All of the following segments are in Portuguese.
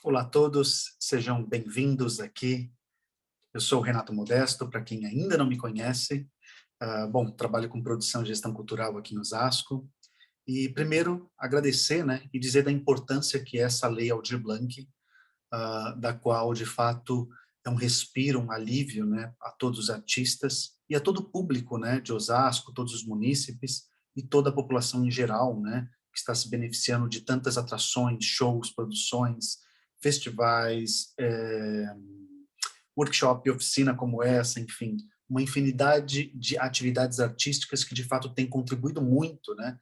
Olá a todos, sejam bem-vindos aqui. Eu sou o Renato Modesto, para quem ainda não me conhece. Bom, trabalho com produção e gestão cultural aqui em Osasco. E primeiro agradecer, né, e dizer da importância que é essa lei Aldir Blanc, da qual de fato é um respiro, um alívio, né, a todos os artistas e a todo o público, né, de Osasco, todos os munícipes e toda a população em geral, né, que está se beneficiando de tantas atrações, shows, produções, festivais, workshop, oficina como essa, enfim, uma infinidade de atividades artísticas que de fato têm contribuído muito, né,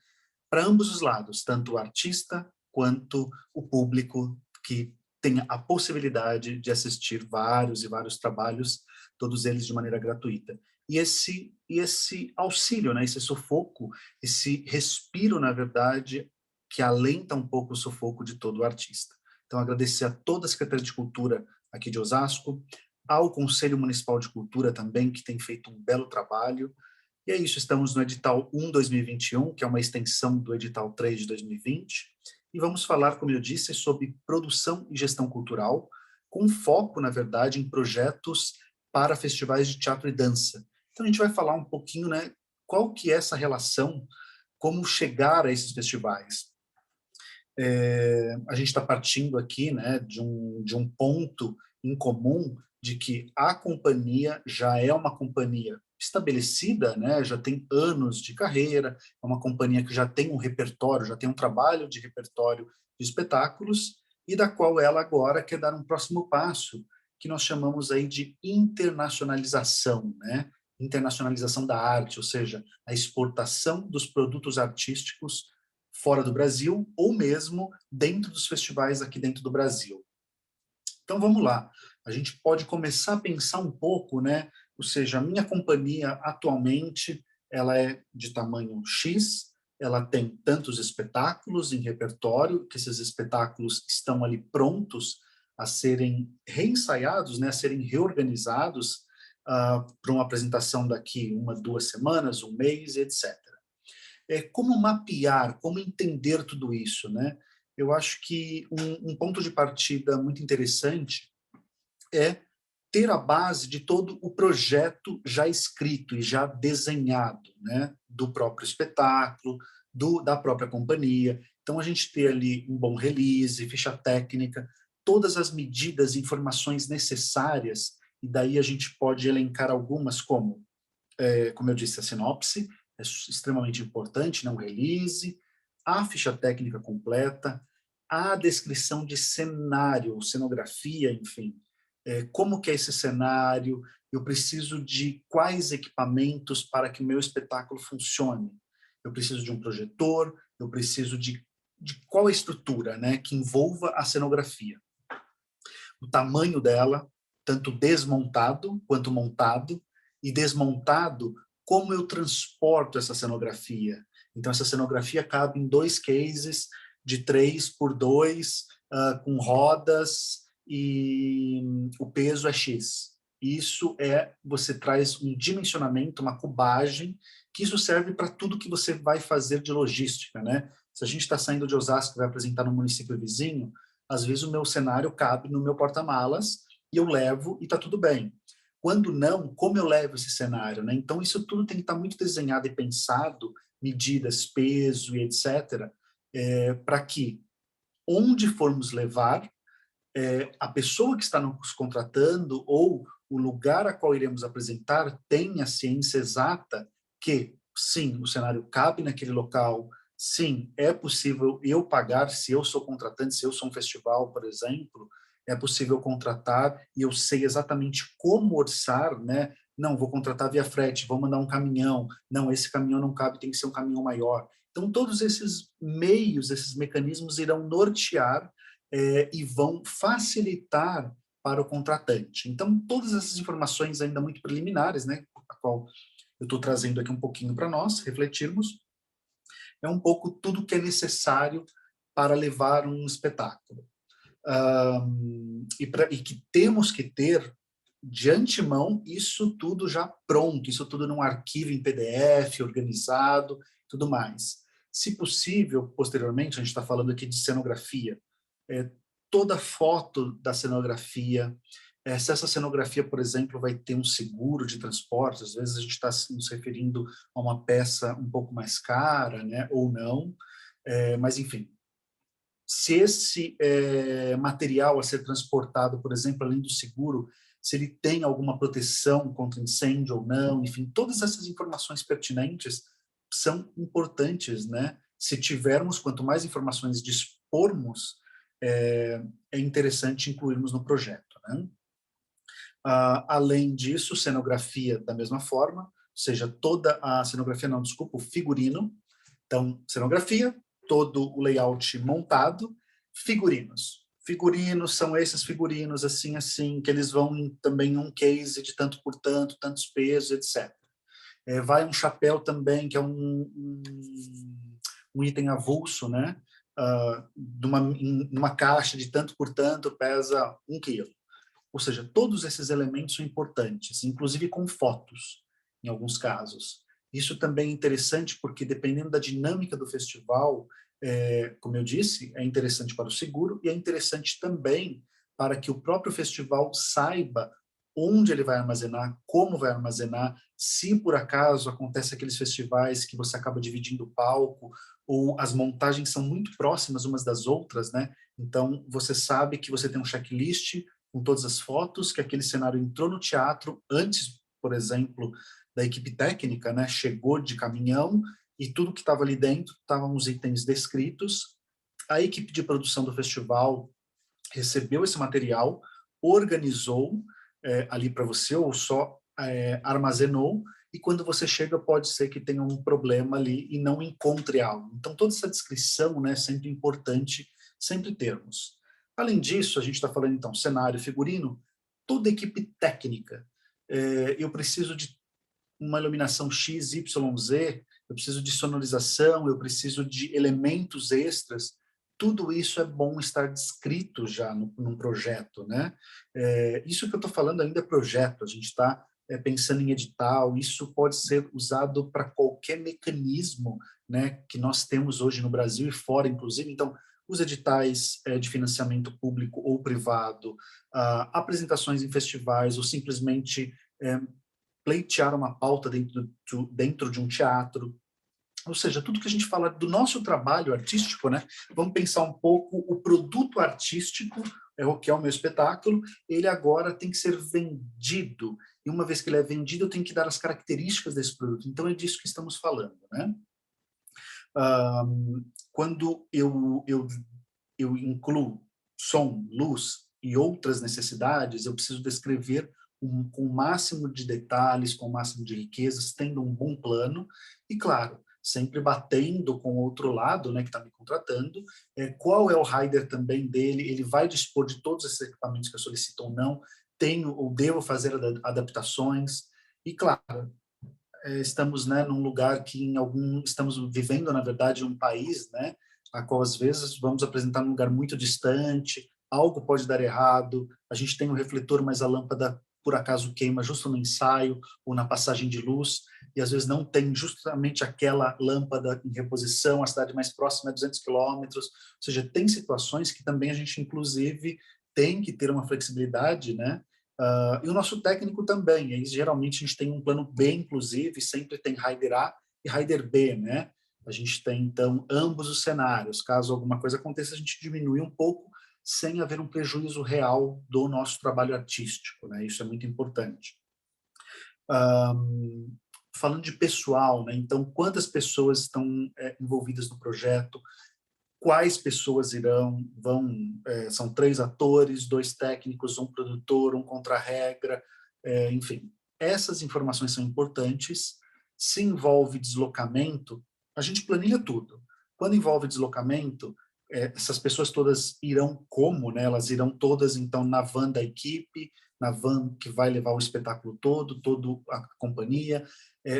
para ambos os lados, tanto o artista quanto o público que tem a possibilidade de assistir vários e vários trabalhos, todos eles de maneira gratuita. E esse auxílio, né, esse sufoco, esse respiro, na verdade, que alenta um pouco o sufoco de todo o artista. Então, agradecer a toda a Secretaria de Cultura aqui de Osasco, ao Conselho Municipal de Cultura também, que tem feito um belo trabalho. E é isso, estamos no edital 1/2021, que é uma extensão do edital 3 de 2020, e vamos falar, como eu disse, sobre produção e gestão cultural, com foco, na verdade, em projetos para festivais de teatro e dança. Então a gente vai falar um pouquinho, né, qual que é essa relação, como chegar a esses festivais. A gente está partindo aqui, né, de um ponto em comum de que a companhia já é uma companhia estabelecida, né, já tem anos de carreira, é uma companhia que já tem um repertório, já tem um trabalho de repertório de espetáculos, e da qual ela agora quer dar um próximo passo, que nós chamamos aí de internacionalização, né, internacionalização da arte, ou seja, a exportação dos produtos artísticos fora do Brasil ou mesmo dentro dos festivais aqui dentro do Brasil. Então vamos lá, a gente pode começar a pensar um pouco, né? Ou seja, a minha companhia atualmente ela é de tamanho X, ela tem tantos espetáculos em repertório, que esses espetáculos estão ali prontos a serem reensaiados, né, a serem reorganizados para uma apresentação daqui 1, 2 semanas, um mês, etc. Como mapear, como entender tudo isso, né? Eu acho que um ponto de partida muito interessante é ter a base de todo o projeto já escrito e já desenhado, né? Do próprio espetáculo, da própria companhia. Então, a gente ter ali um bom release, ficha técnica, todas as medidas e informações necessárias, e daí a gente pode elencar algumas como eu disse, a sinopse é extremamente importante, não release, a ficha técnica completa, a descrição de cenário, cenografia, enfim, como que é esse cenário, eu preciso de quais equipamentos para que o meu espetáculo funcione. Eu preciso de um projetor, eu preciso de qual a estrutura, né, que envolva a cenografia. O tamanho dela, tanto desmontado quanto montado, e desmontado, como eu transporto essa cenografia. Então, essa cenografia cabe em 2 cases de 3 por 2, com rodas, e o peso é X. Isso você traz um dimensionamento, uma cubagem, que isso serve para tudo que você vai fazer de logística, né? Se a gente está saindo de Osasco e vai apresentar no município vizinho, às vezes o meu cenário cabe no meu porta-malas e eu levo e está tudo bem. Quando não, como eu levo esse cenário, né? Então isso tudo tem que estar muito desenhado e pensado, medidas, peso e etc, para que onde formos levar, a pessoa que está nos contratando ou o lugar a qual iremos apresentar tenha ciência exata que, sim, o cenário cabe naquele local, sim, é possível eu pagar, se eu sou contratante, se eu sou um festival, por exemplo, é possível contratar e eu sei exatamente como orçar, né? Não, vou contratar via frete, vou mandar um caminhão, não, esse caminhão não cabe, tem que ser um caminhão maior. Então, todos esses meios, esses mecanismos irão nortear e vão facilitar para o contratante. Então, todas essas informações ainda muito preliminares, né, a qual eu estou trazendo aqui um pouquinho para nós refletirmos, é um pouco tudo que é necessário para levar um espetáculo. E que temos que ter, de antemão, isso tudo já pronto, isso tudo num arquivo em PDF, organizado, tudo mais. Se possível, posteriormente, a gente está falando aqui de cenografia, é, toda foto da cenografia, se essa cenografia, por exemplo, vai ter um seguro de transporte, às vezes a gente está nos referindo a uma peça um pouco mais cara, né, ou não, mas enfim, se esse material a ser transportado, por exemplo, além do seguro, se ele tem alguma proteção contra incêndio ou não, enfim, todas essas informações pertinentes são importantes, né? Se tivermos, quanto mais informações dispormos, é interessante incluirmos no projeto, né? Além disso, cenografia da mesma forma, ou seja, toda a cenografia, não, desculpa, o figurino. Então, cenografia, todo o layout montado, figurinos. Figurinos são esses figurinos assim, assim, que eles vão também em um case de tanto por tanto, tantos pesos, etc. Vai um chapéu também, que é um item avulso, né? Numa caixa de tanto por tanto, pesa 1 quilo. Ou seja, todos esses elementos são importantes, inclusive com fotos, em alguns casos. Isso também é interessante porque, dependendo da dinâmica do festival, como eu disse, é interessante para o seguro e é interessante também para que o próprio festival saiba onde ele vai armazenar, como vai armazenar, se por acaso acontece aqueles festivais que você acaba dividindo o palco, ou as montagens são muito próximas umas das outras, né? Então, você sabe que você tem um checklist com todas as fotos, que aquele cenário entrou no teatro antes, por exemplo, da equipe técnica, né? Chegou de caminhão e tudo que estava ali dentro estavam os itens descritos. A equipe de produção do festival recebeu esse material, organizou ali para você, ou só armazenou, e quando você chega pode ser que tenha um problema ali e não encontre algo. Então, toda essa descrição, né, é sempre importante, sempre termos. Além disso, a gente está falando, então, cenário, figurino, toda equipe técnica. Eu preciso de uma iluminação X, Y, Z, eu preciso de sonorização, eu preciso de elementos extras. Tudo isso é bom estar descrito já num projeto, né? Isso que eu estou falando ainda é projeto, a gente está pensando em edital, isso pode ser usado para qualquer mecanismo, né, que nós temos hoje no Brasil e fora, inclusive. Então, os editais de financiamento público ou privado, apresentações em festivais ou simplesmente pleitear uma pauta dentro de um teatro, ou seja, tudo que a gente fala do nosso trabalho artístico, né? Vamos pensar um pouco o produto artístico, o que é o meu espetáculo, ele agora tem que ser vendido, e uma vez que ele é vendido, eu tenho que dar as características desse produto. Então, é disso que estamos falando, né? Quando eu incluo som, luz e outras necessidades, eu preciso descrever com o máximo de detalhes, com o máximo de riquezas, tendo um bom plano e, claro, sempre batendo com o outro lado, né, que está me contratando, qual é o rider também dele, ele vai dispor de todos esses equipamentos que eu solicito ou não, tenho ou devo fazer adaptações, e, claro, estamos, né, num lugar que estamos vivendo, na verdade, um país, né, a qual às vezes vamos apresentar num lugar muito distante, algo pode dar errado, a gente tem um refletor, mas a lâmpada por acaso queima justo no ensaio ou na passagem de luz, e às vezes não tem justamente aquela lâmpada em reposição, a cidade mais próxima é 200 quilômetros, ou seja, tem situações que também a gente, inclusive, tem que ter uma flexibilidade, né, e o nosso técnico também, aí, geralmente a gente tem um plano B, inclusive, sempre tem rider A e rider B, né? A gente tem, então, ambos os cenários. Caso alguma coisa aconteça, a gente diminui um pouco, sem haver um prejuízo real do nosso trabalho artístico, né? Isso é muito importante. Falando de pessoal, né? Então, quantas pessoas estão envolvidas no projeto? Quais pessoas são 3 atores, 2 técnicos, um produtor, um contra-regra, enfim. Essas informações são importantes. Se envolve deslocamento, a gente planilha tudo. Quando envolve deslocamento, essas pessoas todas irão como, né? Elas irão todas, então, na van da equipe, na van que vai levar o espetáculo todo, toda a companhia.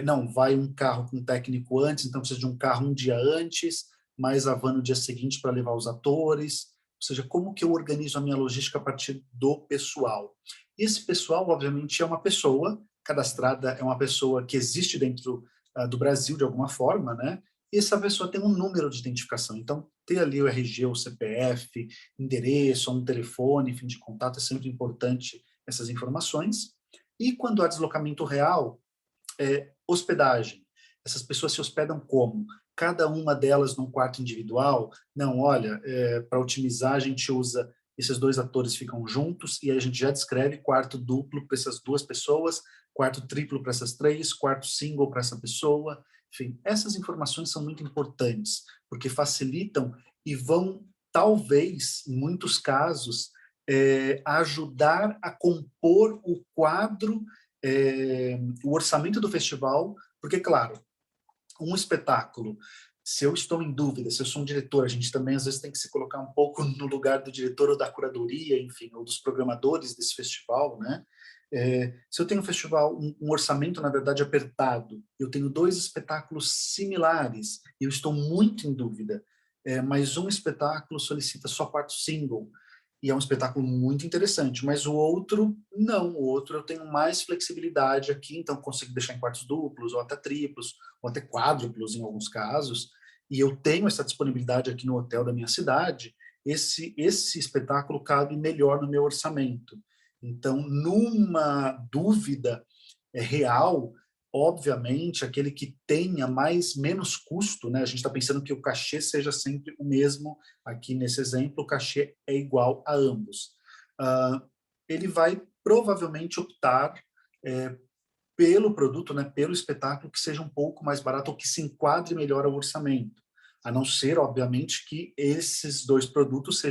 Não, vai um carro com técnico antes, então precisa de um carro um dia antes, mais a van no dia seguinte para levar os atores, ou seja, como que eu organizo a minha logística a partir do pessoal. E esse pessoal, obviamente, é uma pessoa cadastrada, é uma pessoa que existe dentro do Brasil de alguma forma, né? essa pessoa tem um número de identificação. Então, ter ali o RG, o CPF, endereço, um telefone, fim de contato, é sempre importante essas informações. E quando há deslocamento real, hospedagem. Essas pessoas se hospedam como? Cada uma delas num quarto individual? Não, olha, para otimizar a gente usa, esses dois atores ficam juntos e aí a gente já descreve quarto duplo para essas duas pessoas, quarto triplo para essas três, quarto single para essa pessoa. Enfim, essas informações são muito importantes, porque facilitam e vão, talvez, em muitos casos, ajudar a compor o quadro, o orçamento do festival, porque, claro, um espetáculo, se eu estou em dúvida, se eu sou um diretor, a gente também às vezes tem que se colocar um pouco no lugar do diretor ou da curadoria, enfim, ou dos programadores desse festival, né? Se eu tenho um festival, um orçamento, na verdade, apertado, eu tenho dois espetáculos similares, e eu estou muito em dúvida, mas um espetáculo solicita só quarto single, e é um espetáculo muito interessante, mas o outro, não, o outro eu tenho mais flexibilidade aqui, então consigo deixar em quartos duplos, ou até triplos, ou até quádruplos em alguns casos, e eu tenho essa disponibilidade aqui no hotel da minha cidade, esse espetáculo cabe melhor no meu orçamento. Então, numa dúvida real, obviamente, aquele que tenha menos custo, né? A gente está pensando que o cachê seja sempre o mesmo, aqui nesse exemplo, o cachê é igual a ambos. Ele vai provavelmente optar pelo produto, né, pelo espetáculo que seja um pouco mais barato ou que se enquadre melhor ao orçamento. A não ser, obviamente, que esses dois produtos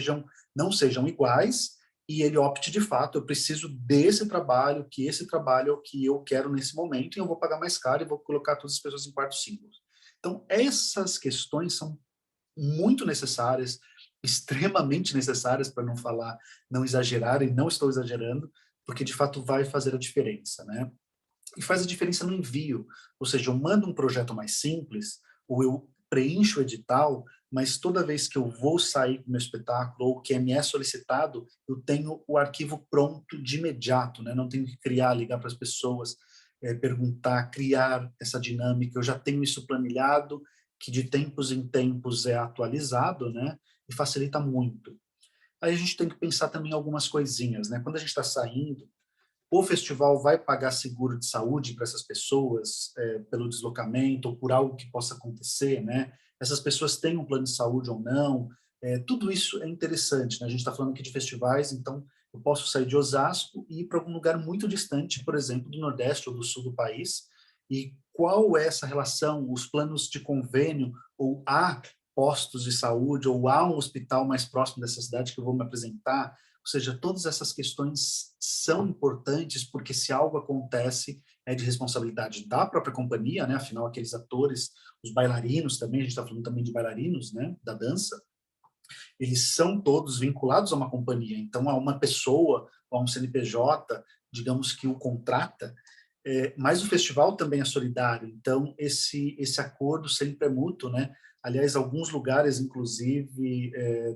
não sejam iguais e ele opte de fato, eu preciso desse trabalho, que esse trabalho é o que eu quero nesse momento e eu vou pagar mais caro e vou colocar todas as pessoas em quartos singles. Então, essas questões são muito necessárias, extremamente necessárias, para não falar, não exagerar, e não estou exagerando, porque de fato vai fazer a diferença, né? E faz a diferença no envio. Ou seja, eu mando um projeto mais simples, ou eu preencho o edital, mas toda vez que eu vou sair com o meu espetáculo, ou que me é solicitado, eu tenho o arquivo pronto de imediato, né? Não tenho que criar, ligar para as pessoas, perguntar, criar essa dinâmica. Eu já tenho isso planilhado, que de tempos em tempos é atualizado, né? E facilita muito. Aí a gente tem que pensar também algumas coisinhas, né? Quando a gente está saindo, o festival vai pagar seguro de saúde para essas pessoas, pelo deslocamento ou por algo que possa acontecer, né? Essas pessoas têm um plano de saúde ou não? Tudo isso é interessante, né? A gente está falando aqui de festivais, então eu posso sair de Osasco e ir para algum lugar muito distante, por exemplo, do Nordeste ou do Sul do país, e qual é essa relação, os planos de convênio, ou há postos de saúde, ou há um hospital mais próximo dessa cidade que eu vou me apresentar? Ou seja, todas essas questões são importantes porque se algo acontece é de responsabilidade da própria companhia, né? Afinal, aqueles atores, os bailarinos também, a gente está falando também de bailarinos, né? Da dança, eles são todos vinculados a uma companhia. Então, a uma pessoa, ou a um CNPJ, digamos que o contrata, mas o festival também é solidário. Então, esse acordo sempre é mútuo, né? Aliás, alguns lugares, inclusive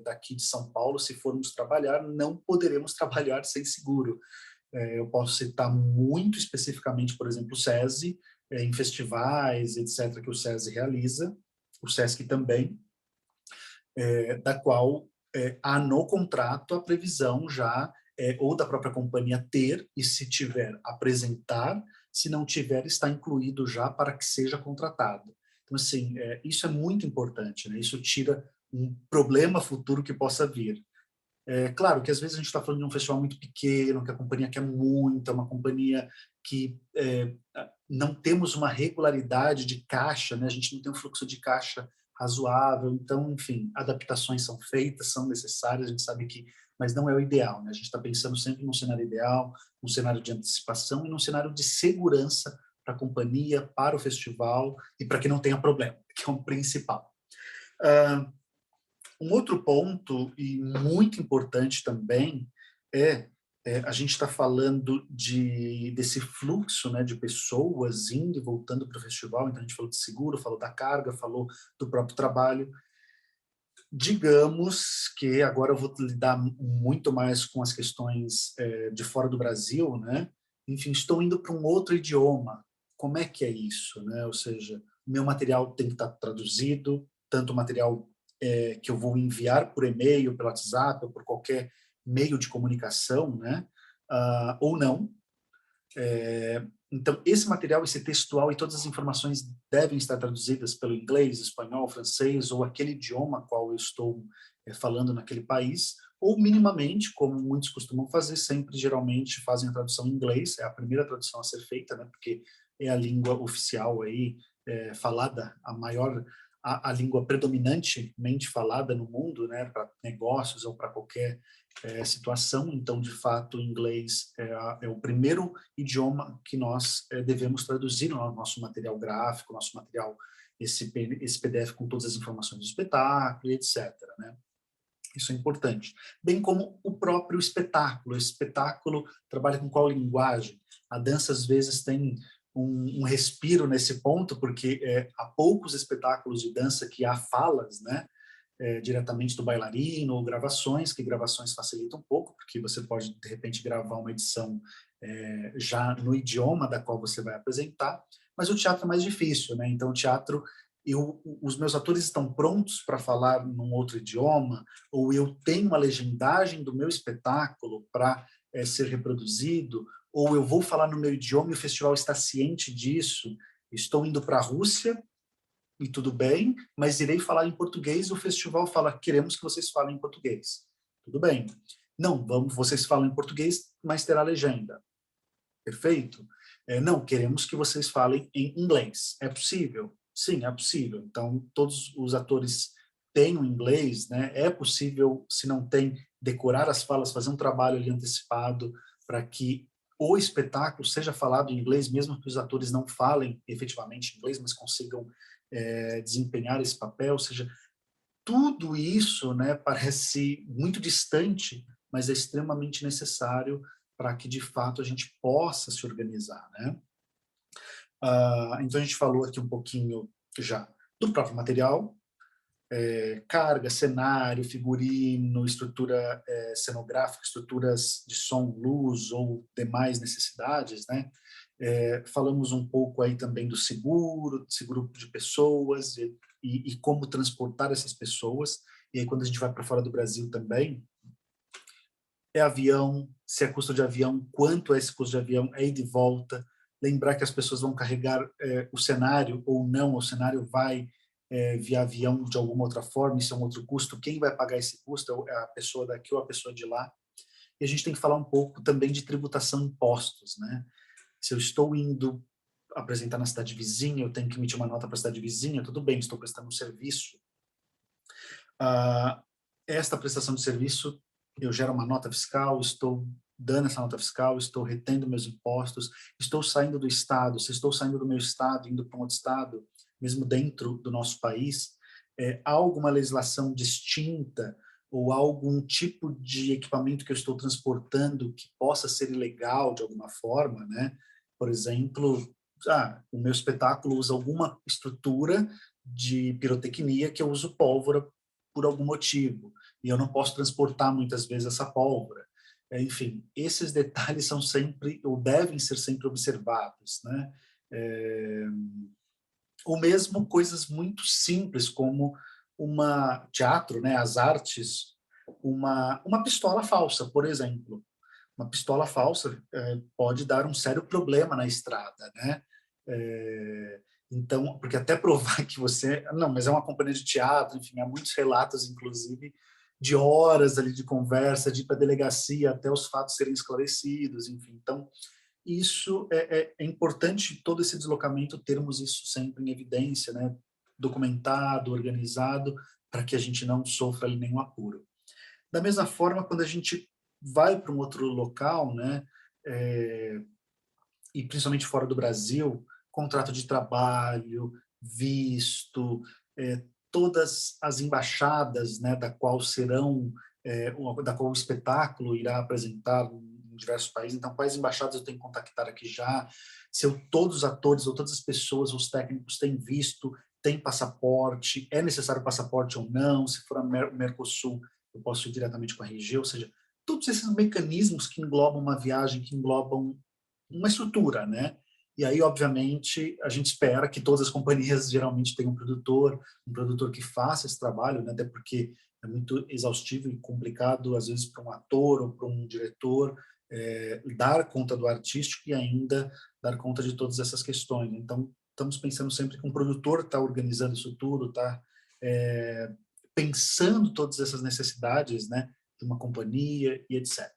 daqui de São Paulo, se formos trabalhar, não poderemos trabalhar sem seguro. Eu posso citar muito especificamente, por exemplo, o SESI, em festivais, etc., que o SESI realiza, o SESC também, da qual há no contrato a previsão já, ou da própria companhia ter, e se tiver, apresentar, se não tiver, está incluído já para que seja contratado. Então, assim, isso é muito importante, né? Isso tira um problema futuro que possa vir. Claro que às vezes a gente está falando de um festival muito pequeno, que a companhia quer muito, é uma companhia que não temos uma regularidade de caixa, né? A gente não tem um fluxo de caixa razoável, então, enfim, adaptações são feitas, são necessárias, a gente sabe que, mas não é o ideal, né? A gente está pensando sempre num cenário ideal, num cenário de antecipação e num cenário de segurança para a companhia, para o festival e para que não tenha problema, que é o principal. Um outro ponto, e muito importante também, a gente está falando desse fluxo, né, de pessoas indo e voltando para o festival. Então, a gente falou de seguro, falou da carga, falou do próprio trabalho. Digamos que agora eu vou lidar muito mais com as questões de fora do Brasil, né? Enfim, estou indo para um outro idioma. Como é que é isso, né? Ou seja, meu material tem que estar traduzido, tanto o material que eu vou enviar por e-mail, pelo WhatsApp, ou por qualquer meio de comunicação, né? Ou não. Então, esse material, esse textual e todas as informações devem estar traduzidas pelo inglês, espanhol, francês ou aquele idioma qual eu estou falando naquele país, ou minimamente, como muitos costumam fazer, sempre geralmente fazem a tradução em inglês, é a primeira tradução a ser feita, né, porque é a língua oficial aí, falada, a língua predominantemente falada no mundo, né, para negócios ou para qualquer situação. Então, de fato, o inglês é o primeiro idioma que nós devemos traduzir no nosso material gráfico, nosso material, esse PDF com todas as informações do espetáculo, etc., né? Isso é importante. Bem como o próprio espetáculo. O espetáculo trabalha com qual linguagem? A dança, às vezes, tem um respiro nesse ponto, porque há poucos espetáculos de dança que há falas, né? Diretamente do bailarino, ou gravações, que gravações facilitam um pouco, porque você pode, de repente, gravar uma edição já no idioma da qual você vai apresentar, mas o teatro é mais difícil, né? Então, o teatro, os meus atores estão prontos para falar num outro idioma, ou eu tenho uma legendagem do meu espetáculo para ser reproduzido, ou eu vou falar no meu idioma e o festival está ciente disso, estou indo para a Rússia, e tudo bem, mas irei falar em português e o festival fala, queremos que vocês falem em português. Tudo bem. Não, vocês falam em português, mas terá legenda. Perfeito? Não, queremos que vocês falem em inglês. É possível? Sim, é possível. Então, todos os atores têm o inglês, né? É possível, se não tem, decorar as falas, fazer um trabalho ali antecipado para que o espetáculo seja falado em inglês, mesmo que os atores não falem efetivamente inglês, mas consigam desempenhar esse papel. Ou seja, tudo isso, né, parece muito distante, mas é extremamente necessário para que, de fato, a gente possa se organizar, né? Então, a gente falou aqui um pouquinho já do próprio material, carga, cenário, figurino, estrutura cenográfica, estruturas de som, luz ou demais necessidades, né? Falamos um pouco aí também do seguro de pessoas e como transportar essas pessoas. E aí, quando a gente vai para fora do Brasil também, é avião, se é custo de avião, quanto é esse custo de avião, é ida e volta. Lembrar que as pessoas vão carregar o cenário ou não, o cenário vai via avião de alguma outra forma, isso é um outro custo. Quem vai pagar esse custo é a pessoa daqui ou a pessoa de lá. E a gente tem que falar um pouco também de tributação e impostos, né? Se eu estou indo apresentar na cidade vizinha, eu tenho que emitir uma nota para a cidade vizinha, tudo bem, estou prestando um serviço. Esta prestação de serviço, eu gero uma nota fiscal, estou dando essa nota fiscal, estou retendo meus impostos, estou saindo do estado, se estou saindo do meu estado, indo para um outro estado, mesmo dentro do nosso país, há alguma legislação distinta ou algum tipo de equipamento que eu estou transportando que possa ser ilegal de alguma forma, né? Por exemplo, o meu espetáculo usa alguma estrutura de pirotecnia que eu uso pólvora por algum motivo, e eu não posso transportar muitas vezes essa pólvora. Enfim, esses detalhes são sempre, ou devem ser sempre observados, né? Ou mesmo coisas muito simples, como teatro, né, as artes, uma pistola falsa, por exemplo. Uma pistola falsa pode dar um sério problema na estrada, né? Então, porque até provar que você... Não, mas é uma companhia de teatro, enfim, há muitos relatos, inclusive, de horas ali de conversa, de ir para a delegacia até os fatos serem esclarecidos, enfim. Então, isso é importante, todo esse deslocamento, termos isso sempre em evidência, né? Documentado, organizado, para que a gente não sofra ali nenhum apuro. Da mesma forma, quando a gente vai para um outro local, né? E principalmente fora do Brasil, contrato de trabalho, visto, todas as embaixadas, né, da qual da qual o espetáculo irá apresentar em diversos países. Então, quais embaixadas eu tenho que contactar aqui já? Se todos os atores ou todas as pessoas, os técnicos têm visto, têm passaporte, é necessário passaporte ou não? Se for a Mercosul, eu posso ir diretamente com a RG, ou seja, todos esses mecanismos que englobam uma viagem, que englobam uma estrutura, né? E aí, obviamente, a gente espera que todas as companhias geralmente tenham um produtor que faça esse trabalho, né? Até porque é muito exaustivo e complicado, às vezes, para um ator ou para um diretor dar conta do artístico e ainda dar conta de todas essas questões. Então, estamos pensando sempre que um produtor está organizando isso tudo, está pensando todas essas necessidades, né, de uma companhia e etc.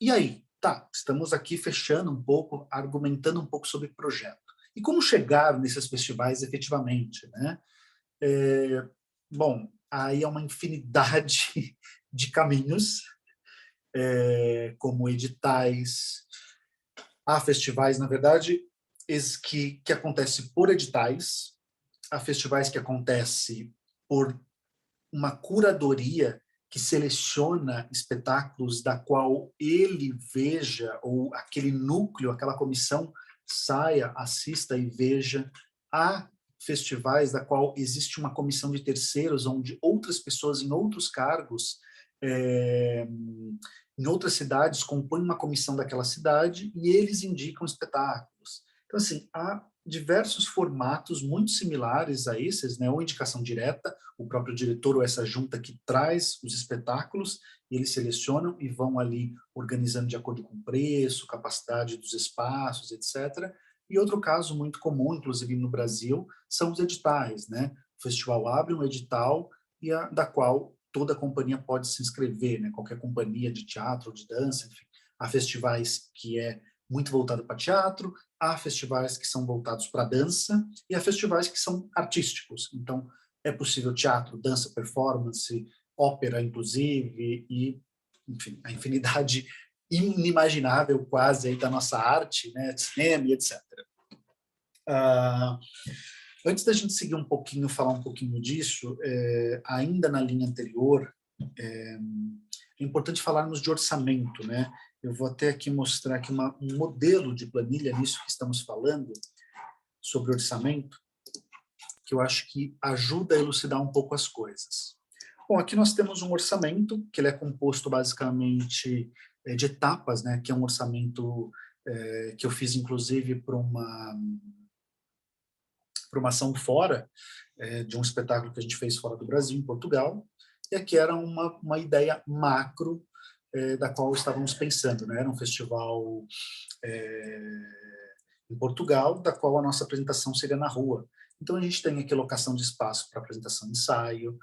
E aí, tá, estamos aqui fechando um pouco, argumentando um pouco sobre o projeto. E como chegar nesses festivais efetivamente, né? Bom, aí é uma infinidade de caminhos, como editais. Há festivais, na verdade, que acontece por editais, há festivais que acontece por uma curadoria que seleciona espetáculos da qual ele veja, ou aquele núcleo, aquela comissão saia, assista e veja. Há festivais da qual existe uma comissão de terceiros, onde outras pessoas em outros cargos, em outras cidades, compõem uma comissão daquela cidade e eles indicam espetáculos. Então, assim, há diversos formatos muito similares a esses, né? Ou indicação direta, o próprio diretor ou essa junta que traz os espetáculos, e eles selecionam e vão ali organizando de acordo com o preço, capacidade dos espaços, etc. E outro caso muito comum, inclusive no Brasil, são os editais, né? O festival abre um edital da qual toda companhia pode se inscrever, né? Qualquer companhia de teatro, de dança, enfim. Há festivais que é muito voltado para teatro, há festivais que são voltados para dança e há festivais que são artísticos. Então, é possível teatro, dança, performance, ópera, inclusive, e, enfim, a infinidade inimaginável quase aí da nossa arte, né, cinema e etc. Antes da gente seguir um pouquinho, falar um pouquinho disso, ainda na linha anterior, é importante falarmos de orçamento, né? Eu vou até aqui mostrar aqui um modelo de planilha nisso que estamos falando, sobre orçamento, que eu acho que ajuda a elucidar um pouco as coisas. Bom, aqui nós temos um orçamento, que ele é composto basicamente de etapas, né? Que é um orçamento que eu fiz, inclusive, para uma ação fora, de um espetáculo que a gente fez fora do Brasil, em Portugal, e aqui era uma ideia macro da qual estávamos pensando, né? Era um festival em Portugal, da qual a nossa apresentação seria na rua. Então, a gente tem aqui locação de espaço para apresentação e ensaio,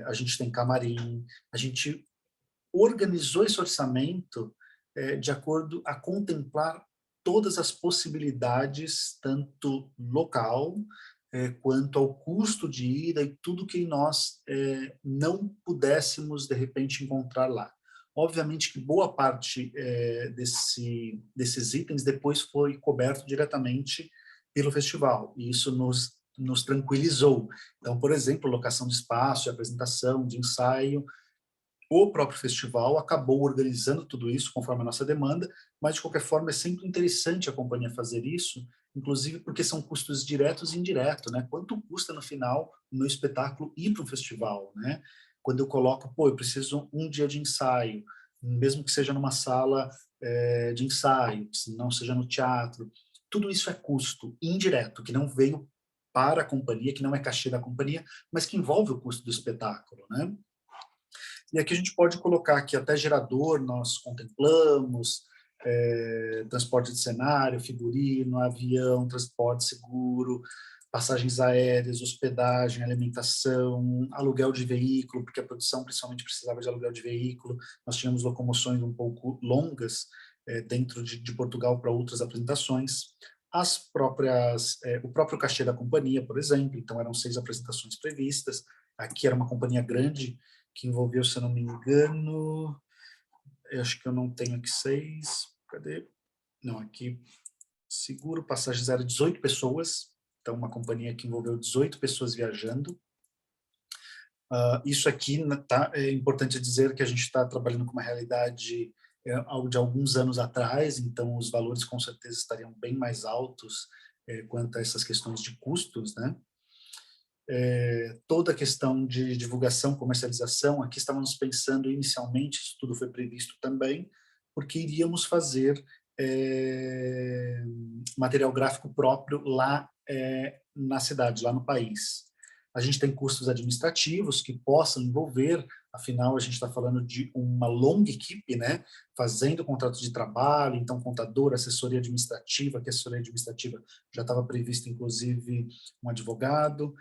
a gente tem camarim, a gente organizou esse orçamento de acordo a contemplar todas as possibilidades, tanto local, quanto ao custo de ida e tudo que nós não pudéssemos, de repente, encontrar lá. Obviamente que boa parte desses itens depois foi coberto diretamente pelo festival, e isso nos tranquilizou. Então, por exemplo, locação de espaço, de apresentação, de ensaio, o próprio festival acabou organizando tudo isso conforme a nossa demanda, mas de qualquer forma é sempre interessante a companhia fazer isso, inclusive porque são custos diretos e indiretos, né? Quanto custa no final o meu espetáculo ir para um festival, né? Quando eu coloco, pô, eu preciso um dia de ensaio, mesmo que seja numa sala de ensaio, se não seja no teatro, tudo isso é custo indireto, que não veio para a companhia, que não é cachê da companhia, mas que envolve o custo do espetáculo, né? E aqui a gente pode colocar que até gerador nós contemplamos, transporte de cenário, figurino, avião, transporte seguro, passagens aéreas, hospedagem, alimentação, aluguel de veículo, porque a produção principalmente precisava de aluguel de veículo. Nós tínhamos locomoções um pouco longas dentro de Portugal para outras apresentações. O próprio cachê da companhia, por exemplo, então eram 6 apresentações previstas. Aqui era uma companhia grande, que envolveu, se eu não me engano, eu acho que eu não tenho aqui 6, cadê? Não, aqui, seguro, passagens era 18 pessoas, então uma companhia que envolveu 18 pessoas viajando. Isso aqui é importante dizer que a gente está trabalhando com uma realidade de alguns anos atrás, então os valores com certeza estariam bem mais altos quanto a essas questões de custos, né? Toda a questão de divulgação, comercialização, aqui estávamos pensando inicialmente, isso tudo foi previsto também, porque iríamos fazer material gráfico próprio lá na cidade, lá no país. A gente tem custos administrativos que possam envolver, afinal a gente está falando de uma longa equipe, né, fazendo contratos de trabalho, então contador, assessoria administrativa, que a assessoria administrativa já estava previsto, inclusive, um advogado,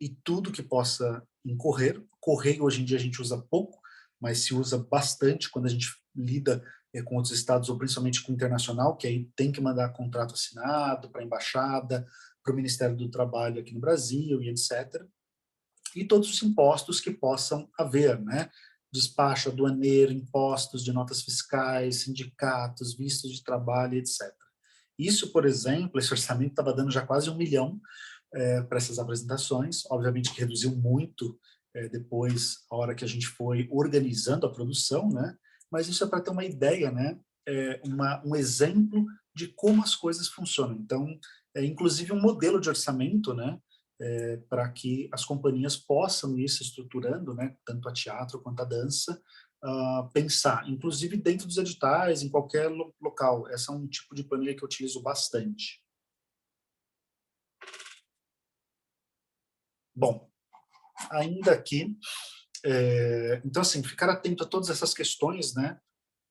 e tudo que possa incorrer. Correio, hoje em dia, a gente usa pouco, mas se usa bastante quando a gente lida com outros estados, ou principalmente com o internacional, que aí tem que mandar contrato assinado para a embaixada, para o Ministério do Trabalho aqui no Brasil e etc. E todos os impostos que possam haver, né? Despacho aduaneiro, impostos de notas fiscais, sindicatos, vistos de trabalho, etc. Isso, por exemplo, esse orçamento estava dando já quase 1 milhão para essas apresentações, obviamente que reduziu muito depois, a hora que a gente foi organizando a produção, né? Mas isso é para ter uma ideia, né? Um exemplo de como as coisas funcionam. Então, inclusive um modelo de orçamento, né? Para que as companhias possam ir se estruturando, né? Tanto a teatro quanto a dança, pensar, inclusive dentro dos editais, em qualquer local. Esse é um tipo de planilha que eu utilizo bastante. Bom, ainda aqui, então assim, ficar atento a todas essas questões, né?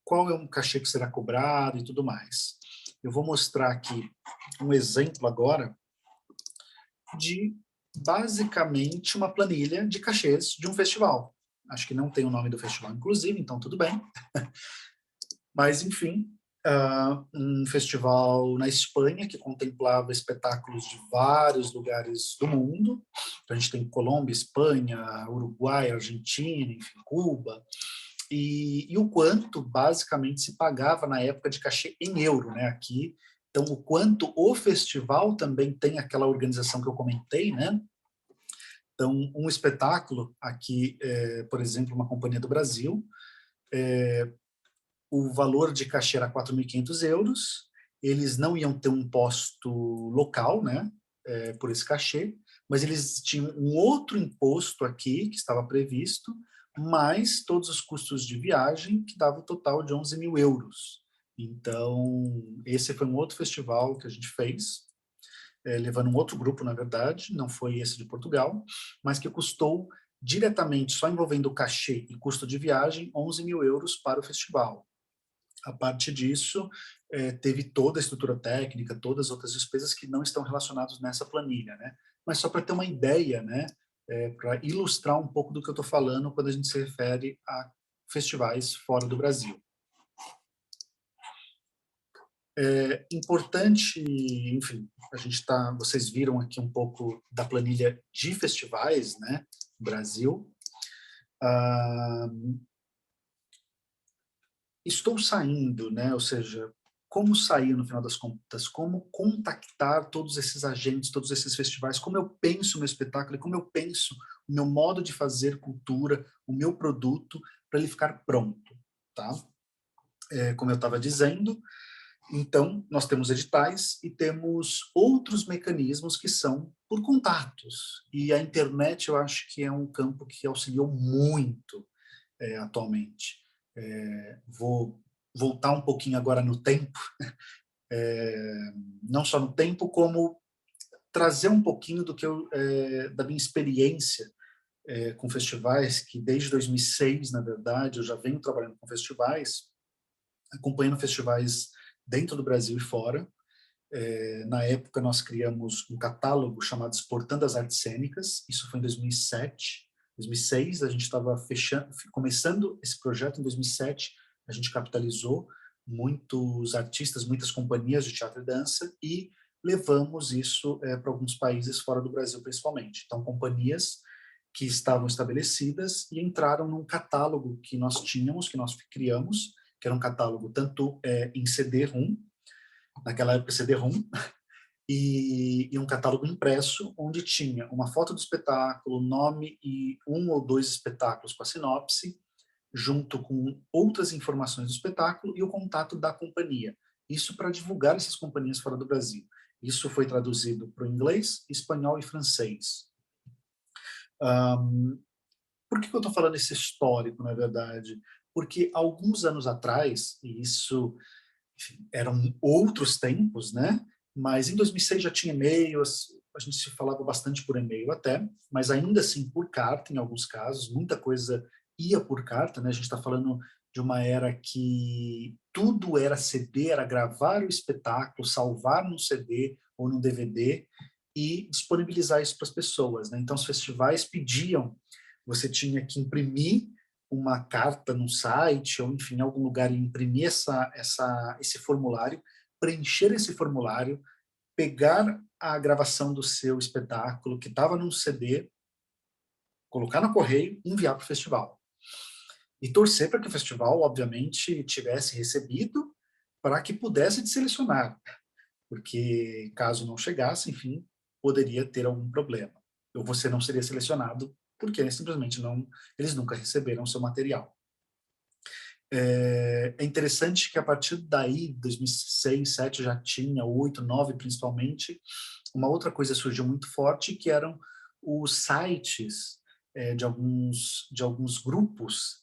Qual é um cachê que será cobrado e tudo mais. Eu vou mostrar aqui um exemplo agora de, basicamente, uma planilha de cachês de um festival. Acho que não tem o nome do festival, inclusive, então tudo bem. Mas, enfim, um festival na Espanha que contemplava espetáculos de vários lugares do mundo. Então, a gente tem Colômbia, Espanha, Uruguai, Argentina, enfim, Cuba. E o quanto, basicamente, se pagava na época de cachê em euro, né, aqui. Então, o quanto o festival também tem aquela organização que eu comentei, né? Então, um espetáculo aqui, por exemplo, uma companhia do Brasil, o valor de cachê era 4.500 euros, eles não iam ter um imposto local, né, por esse cachê, mas eles tinham um outro imposto aqui, que estava previsto, mais todos os custos de viagem, que dava o total de 11 mil euros. Então, esse foi um outro festival que a gente fez, levando um outro grupo, na verdade, não foi esse de Portugal, mas que custou diretamente, só envolvendo o cachê e custo de viagem, 11 mil euros para o festival. A partir disso, teve toda a estrutura técnica, todas as outras despesas que não estão relacionadas nessa planilha, né? Mas só para ter uma ideia, né? Para ilustrar um pouco do que eu estou falando quando a gente se refere a festivais fora do Brasil. Importante, enfim, vocês viram aqui um pouco da planilha de festivais, né? Brasil. Estou saindo, né? Ou seja, como sair no final das contas, como contactar todos esses agentes, todos esses festivais, como eu penso o meu espetáculo e como eu penso o meu modo de fazer cultura, o meu produto, para ele ficar pronto, tá? Como eu estava dizendo, então, nós temos editais e temos outros mecanismos que são por contatos. E a internet, eu acho que é um campo que auxiliou muito atualmente. Vou voltar um pouquinho agora no tempo, não só no tempo, como trazer um pouquinho do que da minha experiência com festivais, que desde 2006, na verdade, eu já venho trabalhando com festivais, acompanhando festivais dentro do Brasil e fora. Na época, nós criamos um catálogo chamado Exportando as Artes Cênicas, isso foi em 2007. 2006, a gente estava começando esse projeto em 2007, a gente capitalizou muitos artistas, muitas companhias de teatro e dança e levamos isso para alguns países fora do Brasil, principalmente. Então, companhias que estavam estabelecidas e entraram num catálogo que nós tínhamos, que nós criamos, que era um catálogo tanto em CD-ROM, naquela época CD-ROM, e um catálogo impresso, onde tinha uma foto do espetáculo, nome e um ou dois espetáculos com a sinopse, junto com outras informações do espetáculo e o contato da companhia. Isso para divulgar essas companhias fora do Brasil. Isso foi traduzido para o inglês, espanhol e francês. Por que eu estou falando esse histórico, na verdade? Porque alguns anos atrás, e isso enfim, eram outros tempos, né? Mas em 2006 já tinha e-mail, a gente se falava bastante por e-mail até, mas ainda assim por carta em alguns casos, muita coisa ia por carta, né? A gente está falando de uma era que tudo era CD, era gravar o espetáculo, salvar no CD ou no DVD e disponibilizar isso para as pessoas, né? Então os festivais pediam, você tinha que imprimir uma carta no site ou enfim em algum lugar e imprimir esse formulário, preencher esse formulário, pegar a gravação do seu espetáculo que estava num CD, colocar no correio e enviar para o festival. E torcer para que o festival, obviamente, tivesse recebido para que pudesse te selecionar, porque caso não chegasse, enfim, poderia ter algum problema. Ou você não seria selecionado porque simplesmente não, eles nunca receberam o seu material. É interessante que a partir daí, 2006, 2007 já tinha, 2008, 2009 principalmente, uma outra coisa surgiu muito forte, que eram os sites de alguns grupos,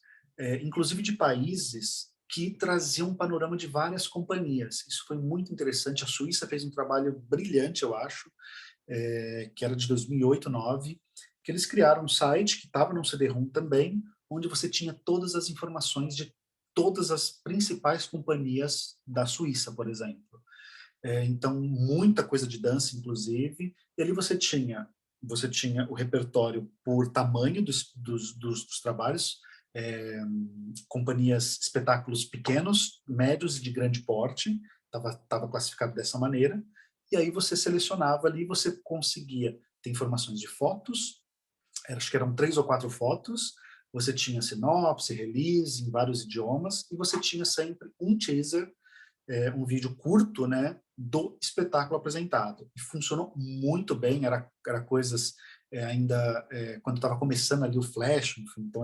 inclusive de países, que traziam um panorama de várias companhias. Isso foi muito interessante. A Suíça fez um trabalho brilhante, eu acho, que era de 2008, 2009, que eles criaram um site que estava no CD-ROM também, onde você tinha todas as informações de todas as principais companhias da Suíça, por exemplo. Então, muita coisa de dança, inclusive, e ali você tinha o repertório por tamanho dos trabalhos, companhias, espetáculos pequenos, médios e de grande porte, estava classificado dessa maneira, e aí você selecionava ali, você conseguia ter informações de fotos, acho que eram 3 ou 4 fotos, você tinha sinopse, release em vários idiomas, e você tinha sempre um teaser, um vídeo curto, né, do espetáculo apresentado. E funcionou muito bem, era coisas ainda, quando estava começando ali o Flash, enfim, então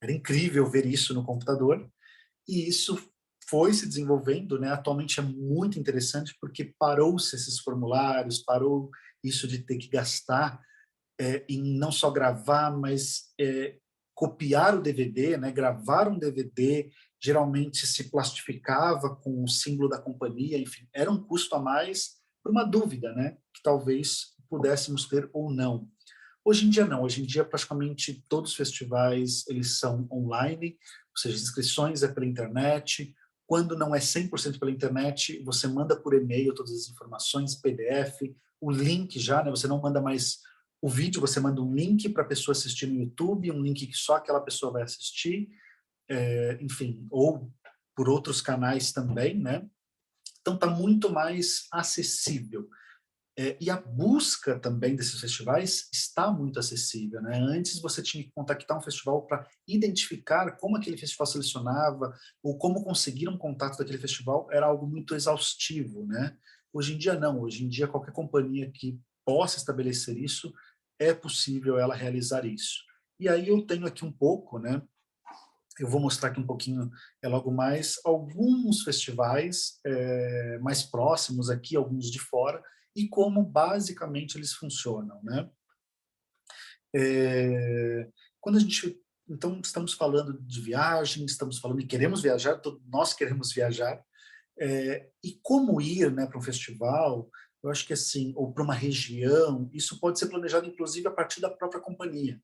era incrível ver isso no computador, e isso foi se desenvolvendo, né, atualmente é muito interessante porque parou-se esses formulários, parou isso de ter que gastar em não só gravar, mas copiar o DVD, né, gravar um DVD, geralmente se plastificava com o símbolo da companhia, enfim, era um custo a mais por uma dúvida, né, que talvez pudéssemos ter ou não. Hoje em dia não, hoje em dia praticamente todos os festivais eles são online, ou seja, as inscrições é pela internet, quando não é 100% pela internet, você manda por e-mail todas as informações, PDF, o link já, né, você não manda mais o vídeo, você manda um link para a pessoa assistir no YouTube, um link que só aquela pessoa vai assistir, enfim, ou por outros canais também, né? Então está muito mais acessível. E a busca também desses festivais está muito acessível, né? Antes você tinha que contactar um festival para identificar como aquele festival selecionava ou como conseguir um contato daquele festival, era algo muito exaustivo, né? Hoje em dia não, hoje em dia qualquer companhia que possa estabelecer isso, é possível ela realizar isso. E aí eu tenho aqui um pouco, né? Eu vou mostrar aqui um pouquinho, logo mais, alguns festivais mais próximos aqui, alguns de fora, e como basicamente eles funcionam, né? Quando a gente, então, estamos falando de viagem, estamos falando e queremos viajar, nós queremos viajar, e como ir, né, para um festival, eu acho que assim, ou para uma região, isso pode ser planejado inclusive a partir da própria companhia.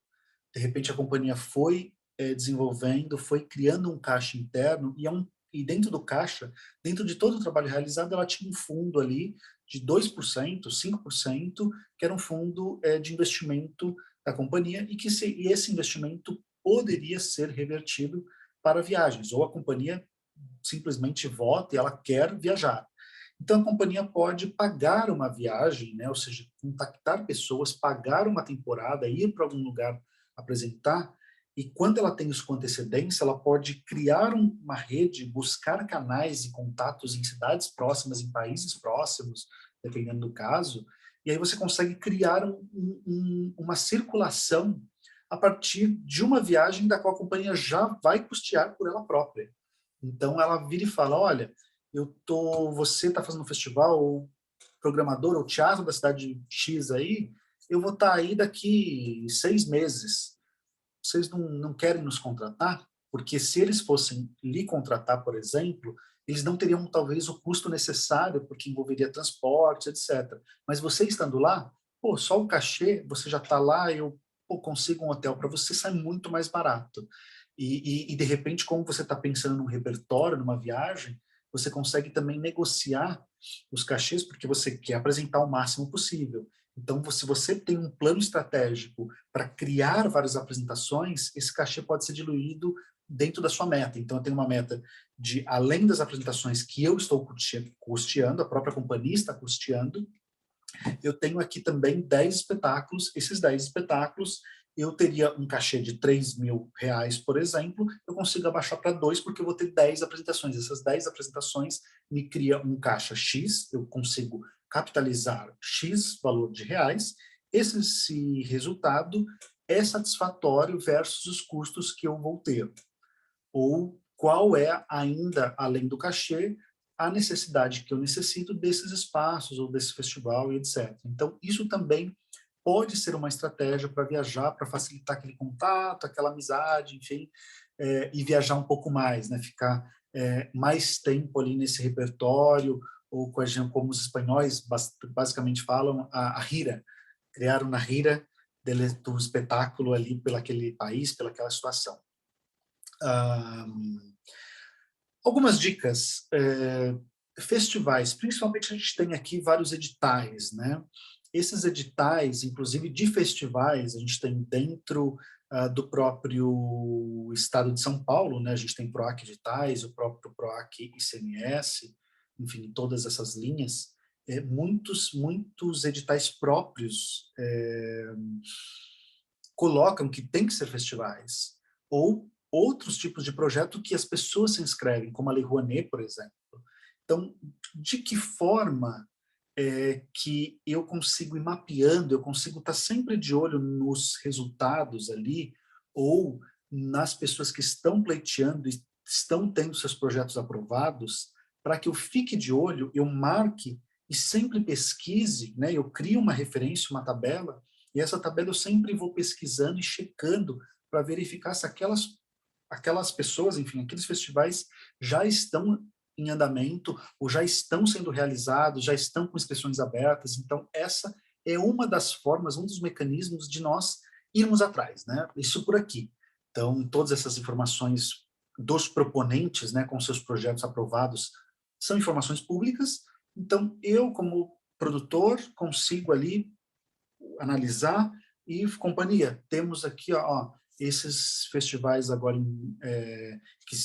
De repente a companhia foi desenvolvendo, foi criando um caixa interno e dentro do caixa, dentro de todo o trabalho realizado, ela tinha um fundo ali de 2%, 5%, que era um fundo de investimento da companhia e esse investimento poderia ser revertido para viagens, ou a companhia simplesmente vota e ela quer viajar. Então, a companhia pode pagar uma viagem, né? Ou seja, contactar pessoas, pagar uma temporada, ir para algum lugar apresentar, e quando ela tem isso com antecedência, ela pode criar uma rede, buscar canais e contatos em cidades próximas, em países próximos, dependendo do caso, e aí você consegue criar uma circulação a partir de uma viagem da qual a companhia já vai custear por ela própria. Então, ela vira e fala, olha, você está fazendo um festival, ou programador, ou teatro da cidade X aí, eu vou estar aí daqui 6 meses. Vocês não querem nos contratar? Porque se eles fossem lhe contratar, por exemplo, eles não teriam talvez o custo necessário, porque envolveria transporte, etc. Mas você estando lá, pô, só o cachê, você já está lá, eu pô, consigo um hotel para você, sai muito mais barato. De repente, como você está pensando num repertório, numa viagem, você consegue também negociar os cachês, porque você quer apresentar o máximo possível. Então, se você tem um plano estratégico para criar várias apresentações, esse cachê pode ser diluído dentro da sua meta. Então, eu tenho uma meta de, além das apresentações que eu estou custeando, a própria companhia está custeando, eu tenho aqui também 10 espetáculos. Esses 10 espetáculos, eu teria um cachê de R$ 3.000, por exemplo, eu consigo abaixar para 2, porque eu vou ter 10 apresentações. Essas 10 apresentações me cria um caixa X, eu consigo capitalizar X valor de reais. Esse resultado é satisfatório versus os custos que eu vou ter. Ou qual é, ainda além do cachê, a necessidade que eu necessito desses espaços ou desse festival e etc. Então, isso também pode ser uma estratégia para viajar, para facilitar aquele contato, aquela amizade, enfim, e viajar um pouco mais, né? Ficar mais tempo ali nesse repertório, ou como os espanhóis basicamente falam, a gira, criar uma gira do espetáculo ali pelaquele país, pelaquela situação. Algumas dicas. Festivais, principalmente a gente tem aqui vários editais, né? Esses editais, inclusive de festivais, a gente tem dentro do próprio estado de São Paulo, né? A gente tem PROAC Editais, o próprio PROAC ICMS, enfim, todas essas linhas. Muitos editais próprios colocam que tem que ser festivais, ou outros tipos de projeto que as pessoas se inscrevem, como a Lei Rouanet, por exemplo. Então, de que forma que eu consigo ir mapeando, eu consigo estar sempre de olho nos resultados ali, ou nas pessoas que estão pleiteando e estão tendo seus projetos aprovados, para que eu fique de olho, eu marque e sempre pesquise, né? Eu crio uma referência, uma tabela, e essa tabela eu sempre vou pesquisando e checando para verificar se aquelas pessoas, enfim, aqueles festivais já estão em andamento, ou já estão sendo realizados, já estão com inscrições abertas. Então, essa é uma das formas, um dos mecanismos de nós irmos atrás, né? Isso por aqui. Então, todas essas informações dos proponentes, né, com seus projetos aprovados, são informações públicas. Então, eu, como produtor, consigo ali analisar e companhia. Temos aqui, ó, esses festivais agora que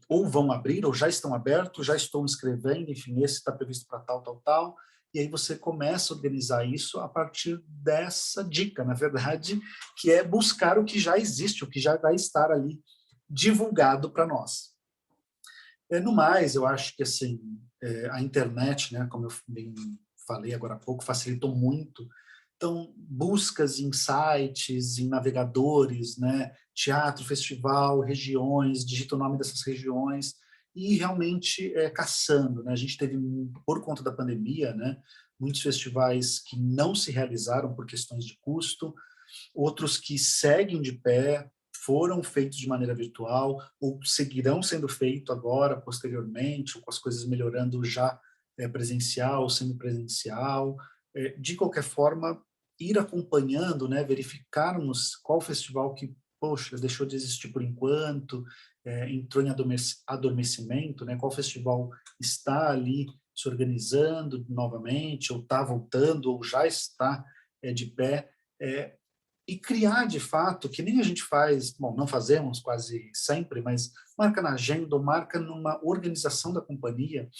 ou vão abrir ou já estão abertos, já estou inscrevendo, enfim, esse está previsto para tal, tal, tal. E aí você começa a organizar isso a partir dessa dica, na verdade, que é buscar o que já existe, o que já vai estar ali divulgado para nós. No mais, eu acho que assim, a internet, né, como eu bem falei agora há pouco, facilitou muito. Então, buscas em sites, em navegadores, né, teatro, festival, regiões, digita o nome dessas regiões e realmente caçando, né? A gente teve, por conta da pandemia, né, muitos festivais que não se realizaram por questões de custo, outros que seguem de pé, foram feitos de maneira virtual ou seguirão sendo feitos agora, posteriormente, ou com as coisas melhorando já presencial, semipresencial. De qualquer forma, ir acompanhando, né, verificarmos qual festival que, poxa, deixou de existir por enquanto, entrou em adormecimento, né, qual festival está ali se organizando novamente, ou está voltando, ou já está de pé, e criar, de fato, que nem a gente faz, bom, não fazemos quase sempre, mas marca na agenda ou marca numa organização da companhia,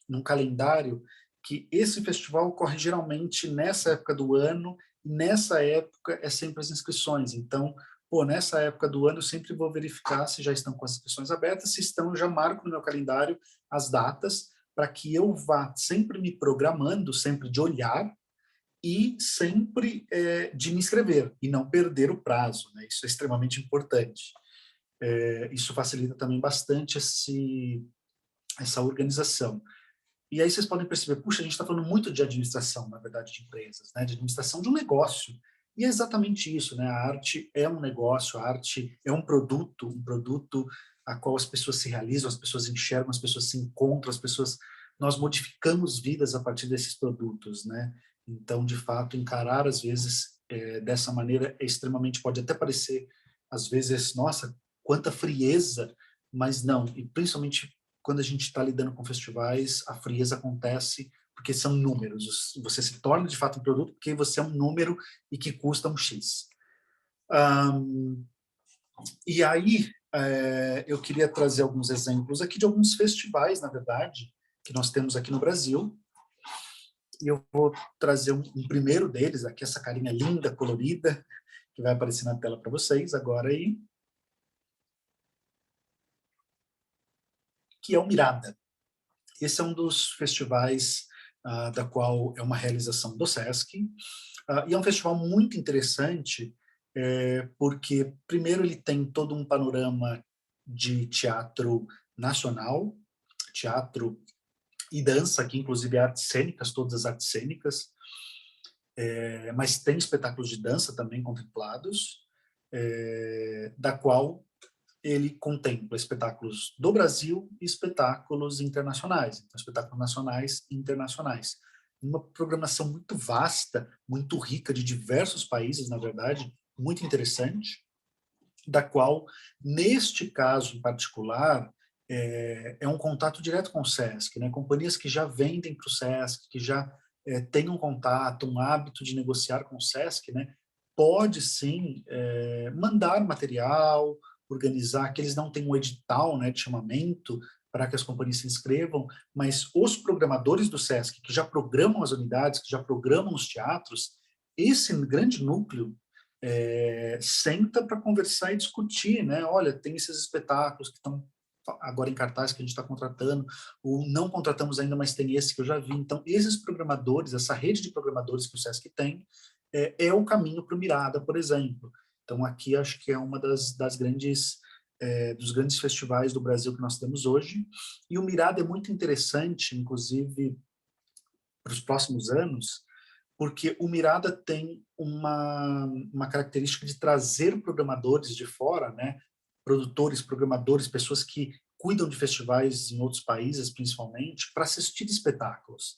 num calendário, que esse festival ocorre geralmente nessa época do ano, e nessa época é sempre as inscrições. Então, pô, nessa época do ano eu sempre vou verificar se já estão com as inscrições abertas, se estão, eu já marco no meu calendário as datas, para que eu vá sempre me programando, sempre de olhar, e sempre de me inscrever e não perder o prazo, né? Isso é extremamente importante. Isso facilita também bastante essa organização. E aí vocês podem perceber, puxa, a gente está falando muito de administração, na verdade, de empresas, né? De administração de um negócio. E é exatamente isso, né? A arte é um negócio, a arte é um produto a qual as pessoas se realizam, as pessoas enxergam, as pessoas se encontram, as pessoas, nós modificamos vidas a partir desses produtos, né? Então, de fato, encarar às vezes dessa maneira é extremamente, pode até parecer às vezes, nossa, quanta frieza, mas não. E principalmente quando a gente está lidando com festivais, a frieza acontece porque são números. Você se torna de fato um produto porque você é um número e que custa um X. Um, e aí, eu queria trazer alguns exemplos aqui de alguns festivais, na verdade, que nós temos aqui no Brasil. E eu vou trazer um primeiro deles, aqui essa carinha linda, colorida, que vai aparecer na tela para vocês agora aí, que é o Mirada. Esse é um dos festivais da qual é uma realização do SESC, e é um festival muito interessante, porque, primeiro, ele tem todo um panorama de teatro nacional, teatro e dança, que inclusive é artes cênicas, todas as artes cênicas, mas tem espetáculos de dança também contemplados, da qual ele contempla espetáculos do Brasil e espetáculos internacionais, então espetáculos nacionais e internacionais. Uma programação muito vasta, muito rica, de diversos países, na verdade, muito interessante, da qual, neste caso em particular, é um contato direto com o SESC, né? Companhias que já vendem para o SESC, que já têm um contato, um hábito de negociar com o SESC, né? Pode sim mandar material, organizar, que eles não têm um edital, né, de chamamento para que as companhias se inscrevam, mas os programadores do SESC, que já programam as unidades, que já programam os teatros, esse grande núcleo senta para conversar e discutir, né? Olha, tem esses espetáculos que estão agora em cartaz que a gente está contratando, ou não contratamos ainda, mas tem esse que eu já vi. Então, esses programadores, essa rede de programadores que o SESC tem, é o caminho para o Mirada, por exemplo. Então, aqui acho que é uma das grandes dos grandes festivais do Brasil que nós temos hoje. E o Mirada é muito interessante, inclusive para os próximos anos, porque o Mirada tem uma característica de trazer programadores de fora, né? Produtores, programadores, pessoas que cuidam de festivais em outros países, principalmente, para assistir espetáculos.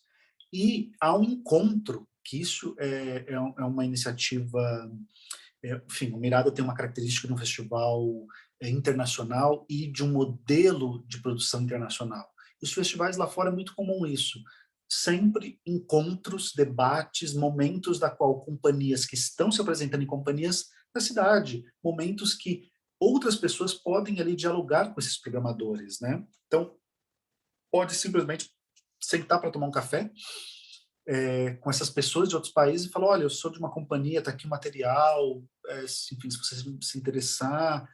E há um encontro, que isso é uma iniciativa... enfim, o Mirada tem uma característica de um festival internacional e de um modelo de produção internacional. Os festivais lá fora é muito comum isso, sempre encontros, debates, momentos da qual companhias que estão se apresentando em companhias da cidade, momentos que outras pessoas podem ali dialogar com esses programadores, né? Então, pode simplesmente sentar para tomar um café com essas pessoas de outros países e falar, olha, eu sou de uma companhia, está aqui o material, enfim, se você se interessar,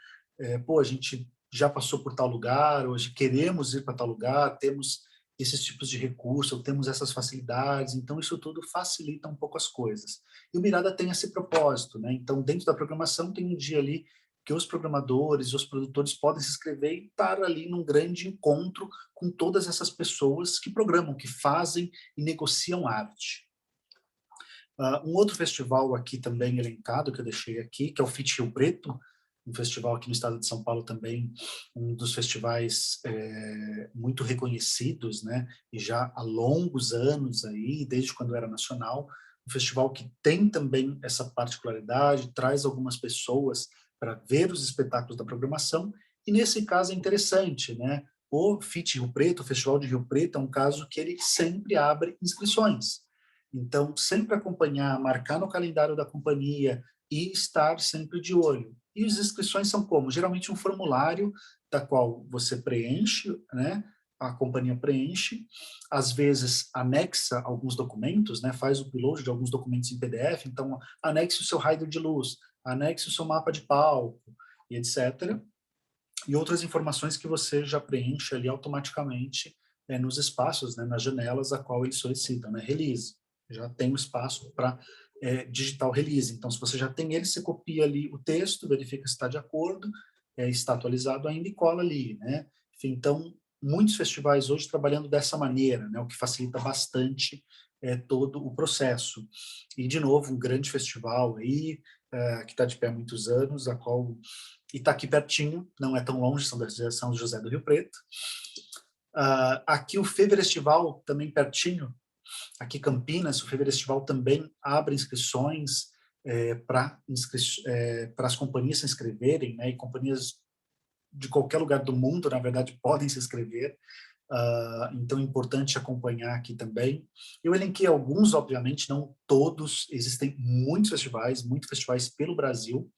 pô, a gente já passou por tal lugar, hoje queremos ir para tal lugar, temos esses tipos de recurso, temos essas facilidades, então isso tudo facilita um pouco as coisas. E o Mirada tem esse propósito, né? Então, dentro da programação tem um dia ali que os programadores, os produtores podem se inscrever e estar ali num grande encontro com todas essas pessoas que programam, que fazem e negociam arte. Um outro festival aqui também elencado, que eu deixei aqui, que é o FIT Rio Preto, um festival aqui no estado de São Paulo também, um dos festivais muito reconhecidos, né? E já há longos anos aí, desde quando era nacional, um festival que tem também essa particularidade, traz algumas pessoas para ver os espetáculos da programação, e nesse caso é interessante, né? O FIT Rio Preto, o Festival de Rio Preto, é um caso que ele sempre abre inscrições. Então, sempre acompanhar, marcar no calendário da companhia e estar sempre de olho. E as inscrições são como? Geralmente um formulário da qual você preenche, né? A companhia preenche, às vezes anexa alguns documentos, né? Faz o upload de alguns documentos em PDF, então anexe o seu rider de luz, anexe o seu mapa de palco, e etc. E outras informações que você já preenche ali automaticamente nos espaços, né? Nas janelas a qual eles solicitam, né? Release. Já tem um espaço para digital release. Então, se você já tem ele, você copia ali o texto, verifica se está de acordo, está atualizado ainda e cola ali, né? Enfim, então, muitos festivais hoje trabalhando dessa maneira, né? O que facilita bastante todo o processo. E, de novo, um grande festival aí, que está de pé há muitos anos, e está aqui pertinho, não é tão longe, São José do Rio Preto. Aqui o Feverestival, também pertinho, aqui Campinas, o Feverestival também abre inscrições para as companhias se inscreverem, né, e companhias de qualquer lugar do mundo, na verdade, podem se inscrever. Então é importante acompanhar aqui também. Eu elenquei alguns, obviamente, não todos, existem muitos festivais pelo Brasil.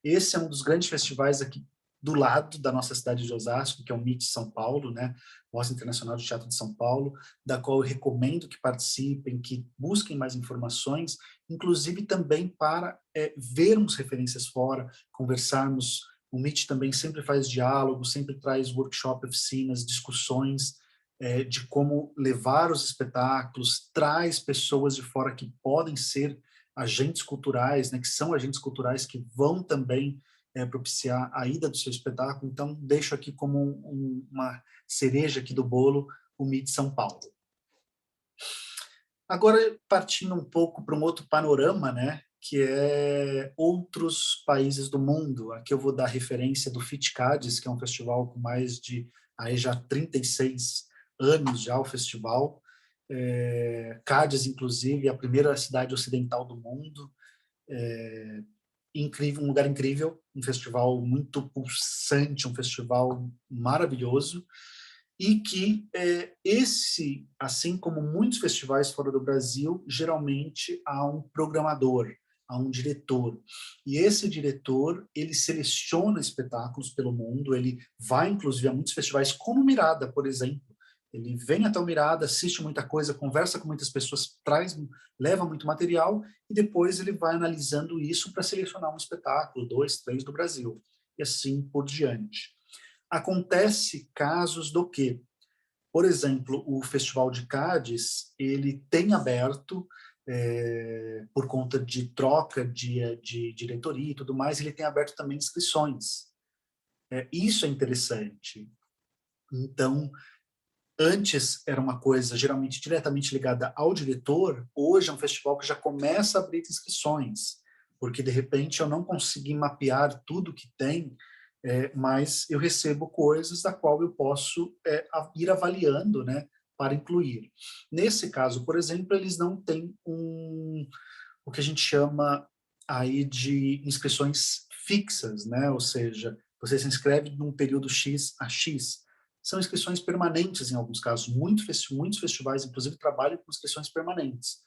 Esse é um dos grandes festivais aqui do lado da nossa cidade de Osasco, que é o MIT São Paulo, né? Mostra Internacional de Teatro de São Paulo, da qual eu recomendo que participem, que busquem mais informações, inclusive também para vermos referências fora, conversarmos. O MIT também sempre faz diálogo, sempre traz workshop, oficinas, discussões de como levar os espetáculos, traz pessoas de fora que podem ser agentes culturais, né, que são agentes culturais que vão também propiciar a ida do seu espetáculo. Então, deixo aqui como uma cereja aqui do bolo o MIT São Paulo. Agora, partindo um pouco para um outro panorama, né, que é outros países do mundo. Aqui eu vou dar referência do FIT-CADES, que é um festival com mais de aí já 36 anos já o festival. Cádiz, inclusive, é a primeira cidade ocidental do mundo. Incrível, um lugar incrível, um festival muito pulsante, um festival maravilhoso, e que esse, assim como muitos festivais fora do Brasil, geralmente há um programador, há um diretor, e esse diretor, ele seleciona espetáculos pelo mundo, ele vai, inclusive, a muitos festivais, como Mirada, por exemplo. Ele vem até o Mirada, assiste muita coisa, conversa com muitas pessoas, leva muito material, e depois ele vai analisando isso para selecionar um espetáculo, 2, 3 do Brasil, e assim por diante. Acontece casos do que, por exemplo, o Festival de Cádiz, ele tem aberto, por conta de troca de diretoria e tudo mais, ele tem aberto também inscrições. Isso é interessante. Então, antes era uma coisa geralmente diretamente ligada ao diretor, hoje é um festival que já começa a abrir inscrições, porque de repente eu não consegui mapear tudo que tem, mas eu recebo coisas da qual eu posso ir avaliando, né, para incluir. Nesse caso, por exemplo, eles não têm o que a gente chama aí de inscrições fixas, né, ou seja, você se inscreve num período X a X. São inscrições permanentes em alguns casos. Muitos festivais, inclusive, trabalham com inscrições permanentes.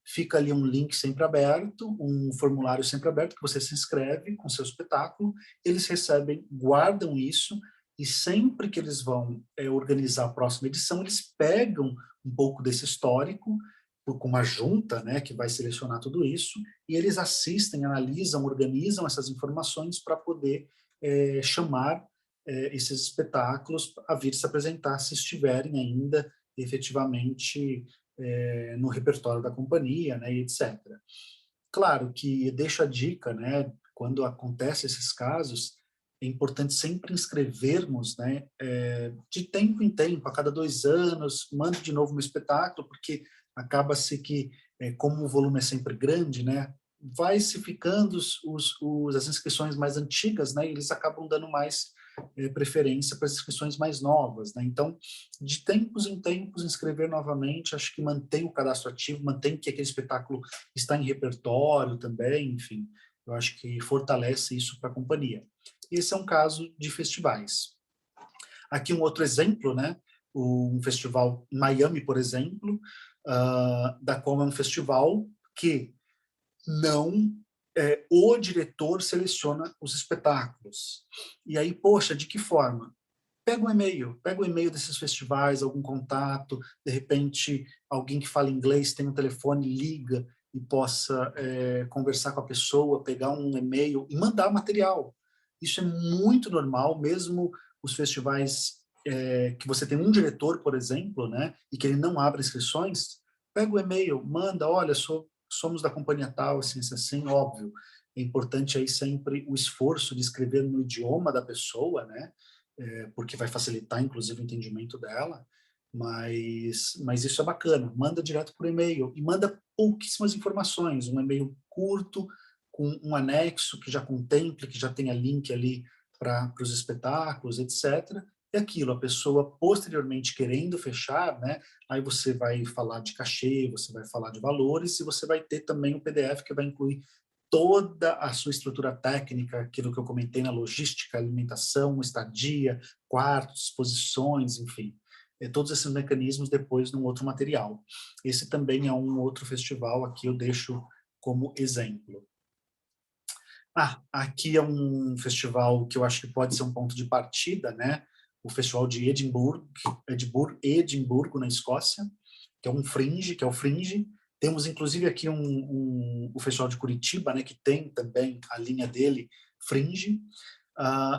Fica ali um link sempre aberto, um formulário sempre aberto, que você se inscreve com seu espetáculo, eles recebem, guardam isso, e sempre que eles vão organizar a próxima edição, eles pegam um pouco desse histórico, com uma junta, né, que vai selecionar tudo isso, e eles assistem, analisam, organizam essas informações para poder chamar esses espetáculos a vir se apresentar, se estiverem ainda efetivamente no repertório da companhia, né, e etc. Claro que deixo a dica, né, quando acontecem esses casos, é importante sempre inscrevermos, né, de tempo em tempo, a cada 2 anos, mande de novo um espetáculo, porque acaba-se que, como o volume é sempre grande, né, vai se ficando as inscrições mais antigas, né, e eles acabam dando mais preferência para as inscrições mais novas, né? Então, de tempos em tempos, inscrever novamente, acho que mantém o cadastro ativo, mantém que aquele espetáculo está em repertório também, enfim, eu acho que fortalece isso para a companhia. Esse é um caso de festivais. Aqui um outro exemplo, né? Um festival em Miami, por exemplo, da qual é um festival que não o diretor seleciona os espetáculos. E aí, poxa, de que forma? Pega o e-mail desses festivais, algum contato, de repente alguém que fala inglês tem um telefone, liga e possa conversar com a pessoa, pegar um e-mail e mandar material. Isso é muito normal, mesmo os festivais que você tem um diretor, por exemplo, né, e que ele não abre inscrições, pega o e-mail, manda, olha, somos da companhia tal, assim, óbvio. É importante aí sempre o esforço de escrever no idioma da pessoa, né, porque vai facilitar, inclusive, o entendimento dela, mas isso é bacana, manda direto por e-mail e manda pouquíssimas informações, um e-mail curto com um anexo que já contemple, que já tenha link ali para os espetáculos, etc. E aquilo, a pessoa posteriormente querendo fechar, né, aí você vai falar de cachê, você vai falar de valores e você vai ter também um PDF que vai incluir toda a sua estrutura técnica, aquilo que eu comentei na logística, alimentação, estadia, quartos, exposições, enfim, todos esses mecanismos depois num outro material. Esse também é um outro festival, aqui eu deixo como exemplo. Aqui é um festival que eu acho que pode ser um ponto de partida, né? O Festival de Edimburgo, na Escócia, que é um fringe, que é o Fringe. Temos, inclusive, aqui o Festival de Curitiba, né? Que tem também a linha dele, Fringe.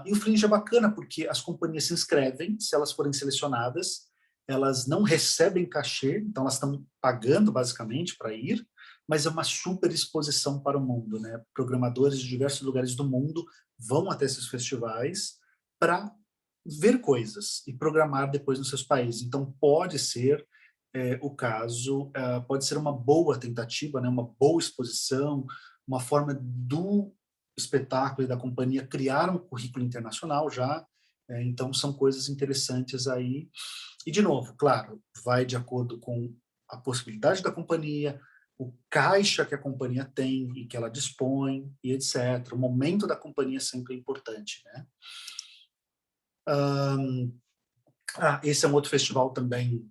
E o Fringe é bacana porque as companhias se inscrevem, se elas forem selecionadas, elas não recebem cachê, então elas estão pagando basicamente para ir, mas é uma super exposição para o mundo, né? Programadores de diversos lugares do mundo vão até esses festivais para ver coisas e programar depois nos seus países. Então pode ser o caso, pode ser uma boa tentativa, né? Uma boa exposição, uma forma do espetáculo e da companhia criar um currículo internacional já. Então são coisas interessantes aí. E, de novo, claro, vai de acordo com a possibilidade da companhia, o caixa que a companhia tem e que ela dispõe, e etc. O momento da companhia sempre é importante, né? Esse é um outro festival também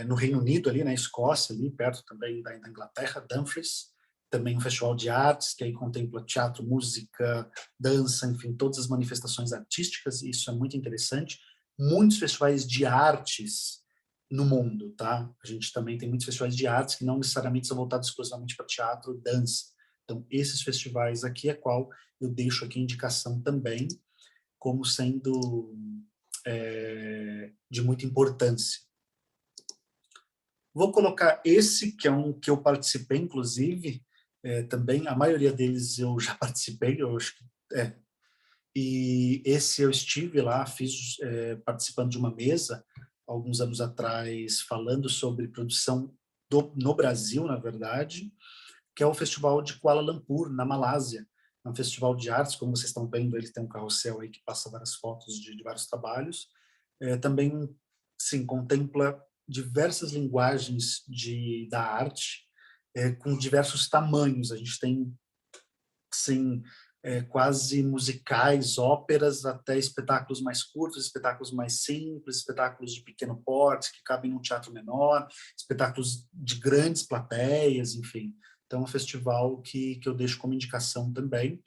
no Reino Unido, ali na Escócia, ali perto também da Inglaterra, Dumfries. Também um festival de artes, que aí contempla teatro, música, dança, enfim, todas as manifestações artísticas, e isso é muito interessante. Muitos festivais de artes no mundo, tá? A gente também tem muitos festivais de artes que não necessariamente são voltados exclusivamente para teatro, dança. Então, esses festivais aqui é qual eu deixo aqui a indicação também como sendo de muita importância. Vou colocar esse, que é um que eu participei, inclusive, também, a maioria deles eu já participei, eu acho que e esse eu estive lá, participando de uma mesa, alguns anos atrás, falando sobre produção no Brasil, na verdade, que é o Festival de Kuala Lumpur, na Malásia. É um festival de artes, como vocês estão vendo, ele tem um carrossel aí que passa várias fotos de vários trabalhos. Também, sim, contempla diversas linguagens da arte, com diversos tamanhos. A gente tem, sim, quase musicais, óperas, até espetáculos mais curtos, espetáculos mais simples, espetáculos de pequeno porte, que cabem num teatro menor, espetáculos de grandes plateias, enfim. Então, é um festival que eu deixo como indicação também,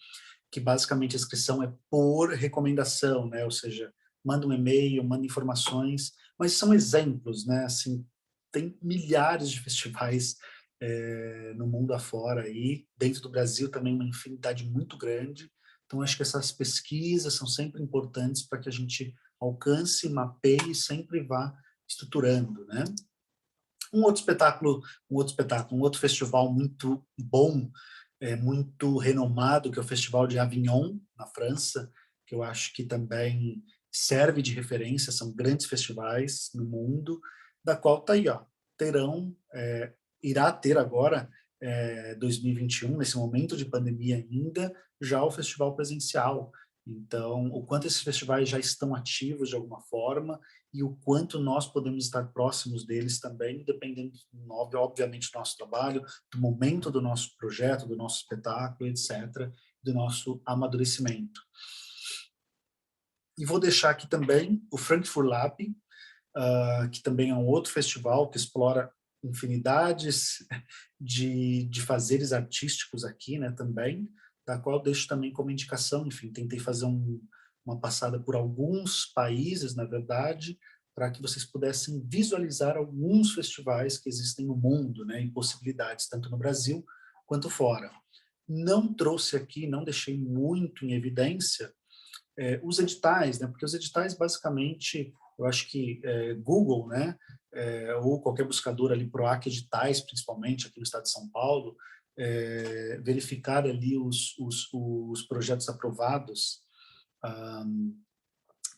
que basicamente a inscrição é por recomendação, né? Ou seja, manda um e-mail, manda informações, mas são exemplos, né? Assim, tem milhares de festivais no mundo afora aí, dentro do Brasil também uma infinidade muito grande. Então acho que essas pesquisas são sempre importantes para que a gente alcance, mapeie e sempre vá estruturando, né? Um outro festival muito bom, muito renomado, que é o Festival de Avignon, na França, que eu acho que também serve de referência, são grandes festivais no mundo, da qual está aí, ó, irá ter agora, 2021, nesse momento de pandemia ainda, já o festival presencial. Então, o quanto esses festivais já estão ativos de alguma forma e o quanto nós podemos estar próximos deles também, dependendo, obviamente, do nosso trabalho, do momento do nosso projeto, do nosso espetáculo, etc., do nosso amadurecimento. E vou deixar aqui também o Frankfurt Lab, que também é um outro festival que explora infinidades de fazeres artísticos aqui, né, também, da qual eu deixo também como indicação. Enfim, tentei fazer uma passada por alguns países, na verdade, para que vocês pudessem visualizar alguns festivais que existem no mundo, né, e possibilidades, tanto no Brasil quanto fora. Não trouxe aqui, não deixei muito em evidência os editais, né, porque os editais, basicamente, eu acho que Google, né, ou qualquer buscador ali, PROAC Editais, principalmente aqui no estado de São Paulo, verificar ali os projetos aprovados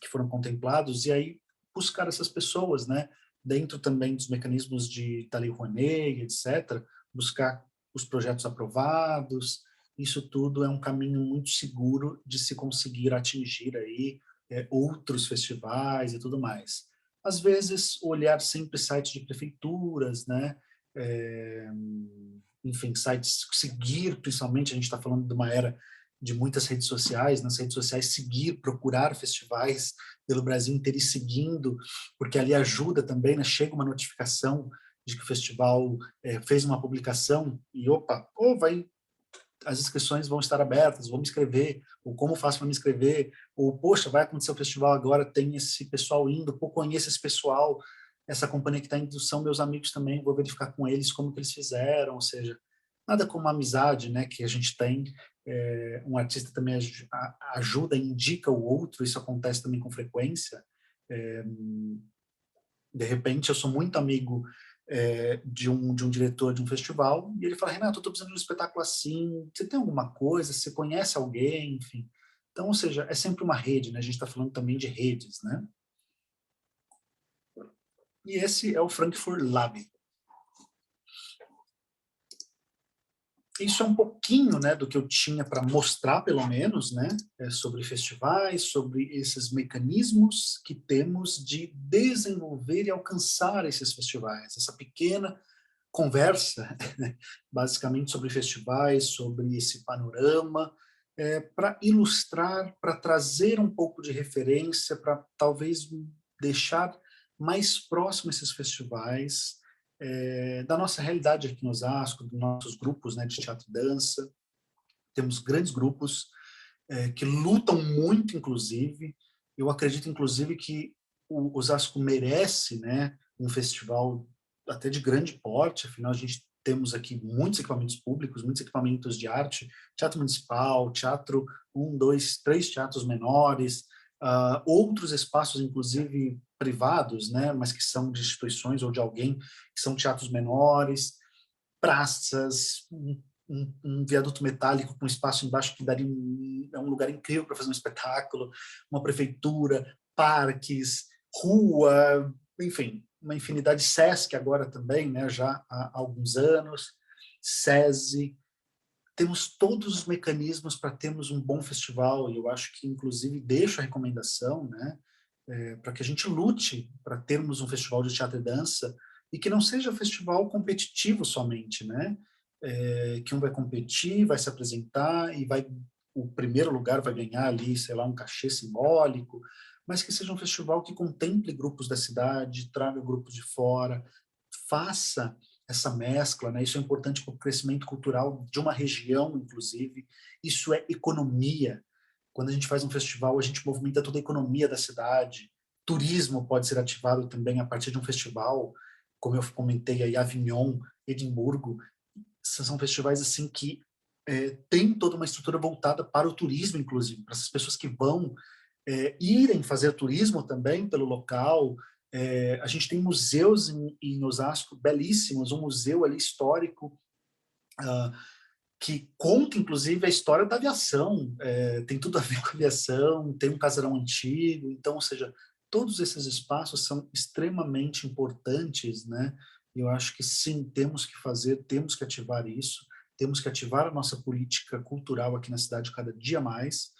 que foram contemplados e aí buscar essas pessoas, né, dentro também dos mecanismos da Lei Rouanet, etc., buscar os projetos aprovados. Isso tudo é um caminho muito seguro de se conseguir atingir aí outros festivais e tudo mais. Às vezes, olhar sempre sites de prefeituras, né? É, enfim, sites, seguir, principalmente, a gente está falando de uma era de muitas redes sociais, nas redes sociais, seguir, procurar festivais pelo Brasil inteiro e seguindo, porque ali ajuda também, né? Chega uma notificação de que o festival fez uma publicação e, opa, as inscrições vão estar abertas, vou me inscrever, ou como faço para me inscrever, ou, poxa, vai acontecer o festival agora, tem esse pessoal indo, pô, conheço esse pessoal, essa companhia que está indo são meus amigos também, vou verificar com eles como que eles fizeram, ou seja, nada como a amizade, né, que a gente tem, um artista também ajuda, indica o outro, isso acontece também com frequência, de repente eu sou muito amigo de um diretor de um festival, e ele fala, Renato, eu estou precisando de um espetáculo assim, você tem alguma coisa, você conhece alguém, enfim. Então, ou seja, é sempre uma rede, né? A gente está falando também de redes, né? E esse é o Frankfurt Lab. Isso é um pouquinho, né, do que eu tinha para mostrar, pelo menos, né, sobre festivais, sobre esses mecanismos que temos de desenvolver e alcançar esses festivais. Essa pequena conversa, basicamente sobre festivais, sobre esse panorama, para ilustrar, para trazer um pouco de referência, para talvez deixar mais próximo esses festivais, da nossa realidade aqui no Osasco, dos nossos grupos, né, de teatro e dança. Temos grandes grupos que lutam muito, inclusive. Eu acredito, inclusive, que o Osasco merece, né, um festival até de grande porte, afinal a gente temos aqui muitos equipamentos públicos, muitos equipamentos de arte, teatro municipal, teatro, um, dois, três teatros menores, outros espaços, inclusive privados, né, mas que são de instituições ou de alguém, que são teatros menores, praças, um viaduto metálico com espaço embaixo que daria é um lugar incrível para fazer um espetáculo, uma prefeitura, parques, rua, enfim, uma infinidade. SESC agora também, né, já há alguns anos, SESI. Temos todos os mecanismos para termos um bom festival, e eu acho que, inclusive, deixo a recomendação, né, para que a gente lute para termos um festival de teatro e dança, e que não seja um festival competitivo somente, né? Que um vai competir, vai se apresentar e o primeiro lugar vai ganhar ali, sei lá, um cachê simbólico, mas que seja um festival que contemple grupos da cidade, traga grupos de fora, faça essa mescla, né? Isso é importante para o crescimento cultural de uma região, inclusive. Isso é economia. Quando a gente faz um festival, a gente movimenta toda a economia da cidade. Turismo pode ser ativado também a partir de um festival, como eu comentei aí, Avignon, Edimburgo. São festivais assim que têm toda uma estrutura voltada para o turismo, inclusive, para essas pessoas que vão irem fazer turismo também pelo local. A gente tem museus em Osasco belíssimos, um museu ali histórico, que conta, inclusive, a história da aviação, tem tudo a ver com a aviação, tem um casarão antigo, então, ou seja, todos esses espaços são extremamente importantes, né? Eu acho que sim, temos que fazer, temos que ativar isso, temos que ativar a nossa política cultural aqui na cidade cada dia mais,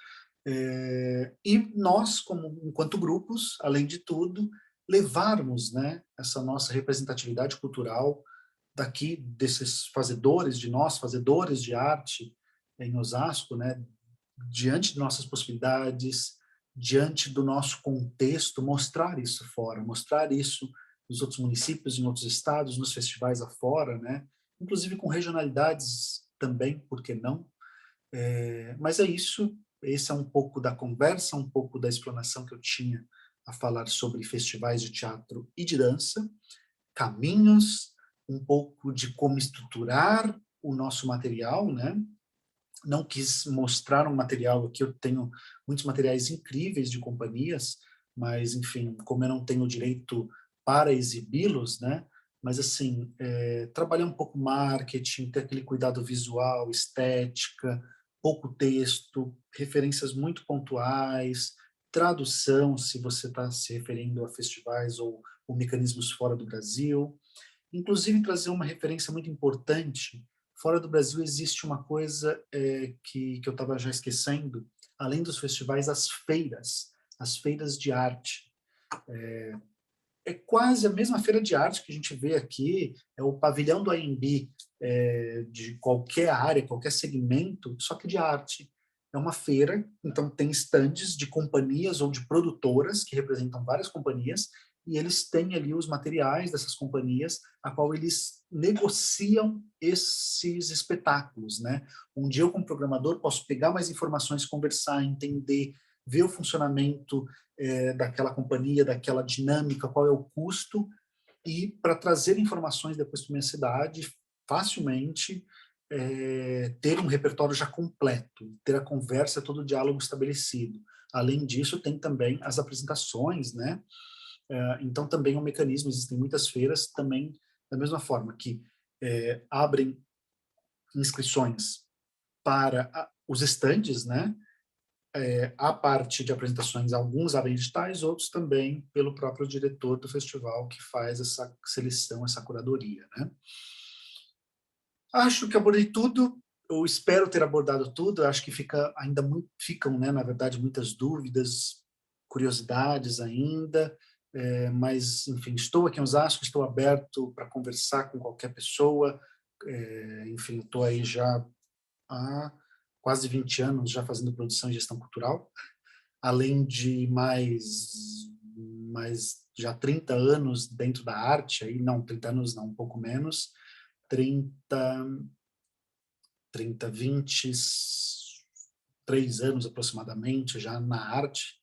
e nós, enquanto grupos, além de tudo, levarmos, né, essa nossa representatividade cultural daqui, desses fazedores, de nós, fazedores de arte em Osasco, né, diante de nossas possibilidades, diante do nosso contexto, mostrar isso fora, mostrar isso nos outros municípios, em outros estados, nos festivais afora, né, inclusive com regionalidades também, por que não? Mas é isso, esse é um pouco da conversa, um pouco da explanação que eu tinha a falar sobre festivais de teatro e de dança, caminhos, um pouco de como estruturar o nosso material, né? Não quis mostrar um material aqui, eu tenho muitos materiais incríveis de companhias, mas, enfim, como eu não tenho direito para exibi-los, né? Mas, assim, trabalhar um pouco marketing, ter aquele cuidado visual, estética, pouco texto, referências muito pontuais, tradução, se você está se referindo a festivais ou mecanismos fora do Brasil. Inclusive, trazer uma referência muito importante. Fora do Brasil existe uma coisa que eu estava já esquecendo, além dos festivais, as feiras de arte. É quase a mesma feira de arte que a gente vê aqui, é o pavilhão do AMB, de qualquer área, qualquer segmento, só que de arte. É uma feira, então tem estandes de companhias ou de produtoras que representam várias companhias, e eles têm ali os materiais dessas companhias, a qual eles negociam esses espetáculos, né? Um dia eu, como programador, posso pegar mais informações, conversar, entender, ver o funcionamento daquela companhia, daquela dinâmica, qual é o custo, e para trazer informações depois para minha cidade, facilmente, ter um repertório já completo, ter a conversa, todo o diálogo estabelecido. Além disso, tem também as apresentações, né? Então, também é um mecanismo, existem muitas feiras também, da mesma forma que abrem inscrições para os estandes, né? A parte de apresentações, alguns abrem editais, outros também pelo próprio diretor do festival que faz essa seleção, essa curadoria, né? Acho que abordei tudo, eu espero ter abordado tudo, acho que ficam, né, na verdade, muitas dúvidas, curiosidades ainda, mas, enfim, estou aqui em Osasco, estou aberto para conversar com qualquer pessoa, enfim, estou aí já há quase 20 anos já fazendo produção e gestão cultural, além de mais já 30 anos dentro da arte, aí não, 30 anos não, um pouco menos, 30, 23 anos aproximadamente já na arte,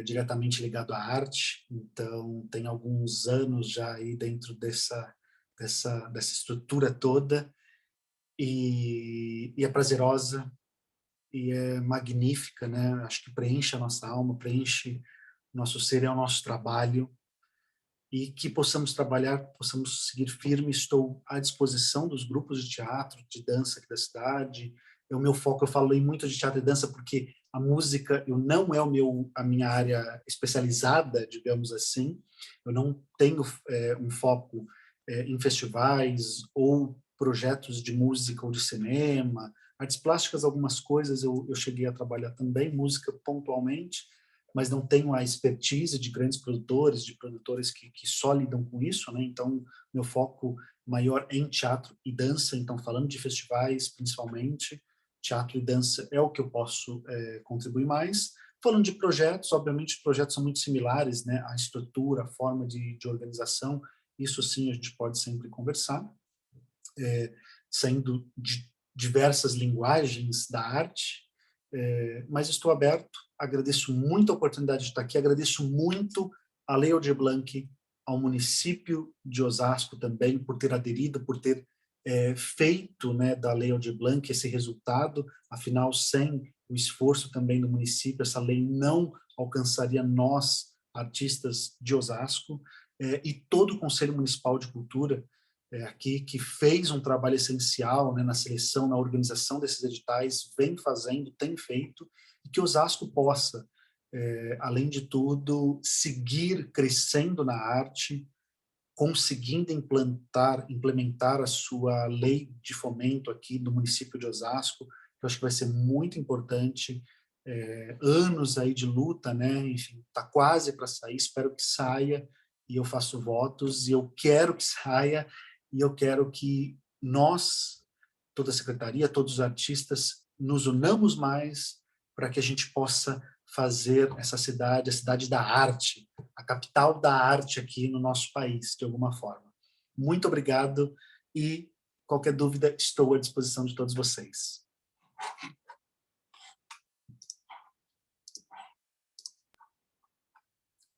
diretamente ligado à arte, então tem alguns anos já aí dentro dessa estrutura toda, e é prazerosa, e é magnífica, né? Acho que preenche a nossa alma, preenche o nosso ser, é o nosso trabalho, e que possamos trabalhar, possamos seguir firme. Estou à disposição dos grupos de teatro, de dança aqui da cidade. É o meu foco, eu falei muito de teatro e dança porque a música não é a minha área especializada, digamos assim. Eu não tenho um foco em festivais ou projetos de música ou de cinema. Artes plásticas, algumas coisas eu cheguei a trabalhar também, música pontualmente, mas não tenho a expertise de grandes produtores, de produtores que só lidam com isso, né? Então, meu foco maior é em teatro e dança, então, falando de festivais, principalmente, teatro e dança é o que eu posso contribuir mais. Falando de projetos, obviamente, os projetos são muito similares, né? A estrutura, a forma de organização, isso sim a gente pode sempre conversar, sendo de diversas linguagens da arte, mas estou aberto, agradeço muito a oportunidade de estar aqui, agradeço muito a Lei Aldir Blanc, ao município de Osasco também, por ter aderido, por ter feito, né, da Lei Aldir Blanc esse resultado, afinal, sem o esforço também do município, essa lei não alcançaria nós, artistas de Osasco, e todo o Conselho Municipal de Cultura, aqui, que fez um trabalho essencial, né, na seleção, na organização desses editais, vem fazendo, tem feito, e que Osasco possa, além de tudo, seguir crescendo na arte, conseguindo implementar a sua lei de fomento aqui no município de Osasco, que eu acho que vai ser muito importante, anos aí de luta, né? Enfim, está quase para sair, espero que saia, e eu faço votos, e eu quero que saia, e eu quero que nós, toda a secretaria, todos os artistas, nos unamos mais para que a gente possa fazer essa cidade, a cidade da arte, a capital da arte aqui no nosso país, de alguma forma. Muito obrigado e qualquer dúvida, estou à disposição de todos vocês.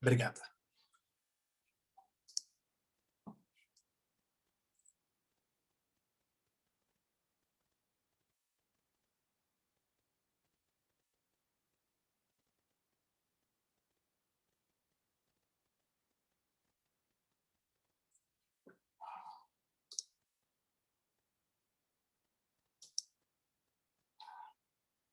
Obrigada.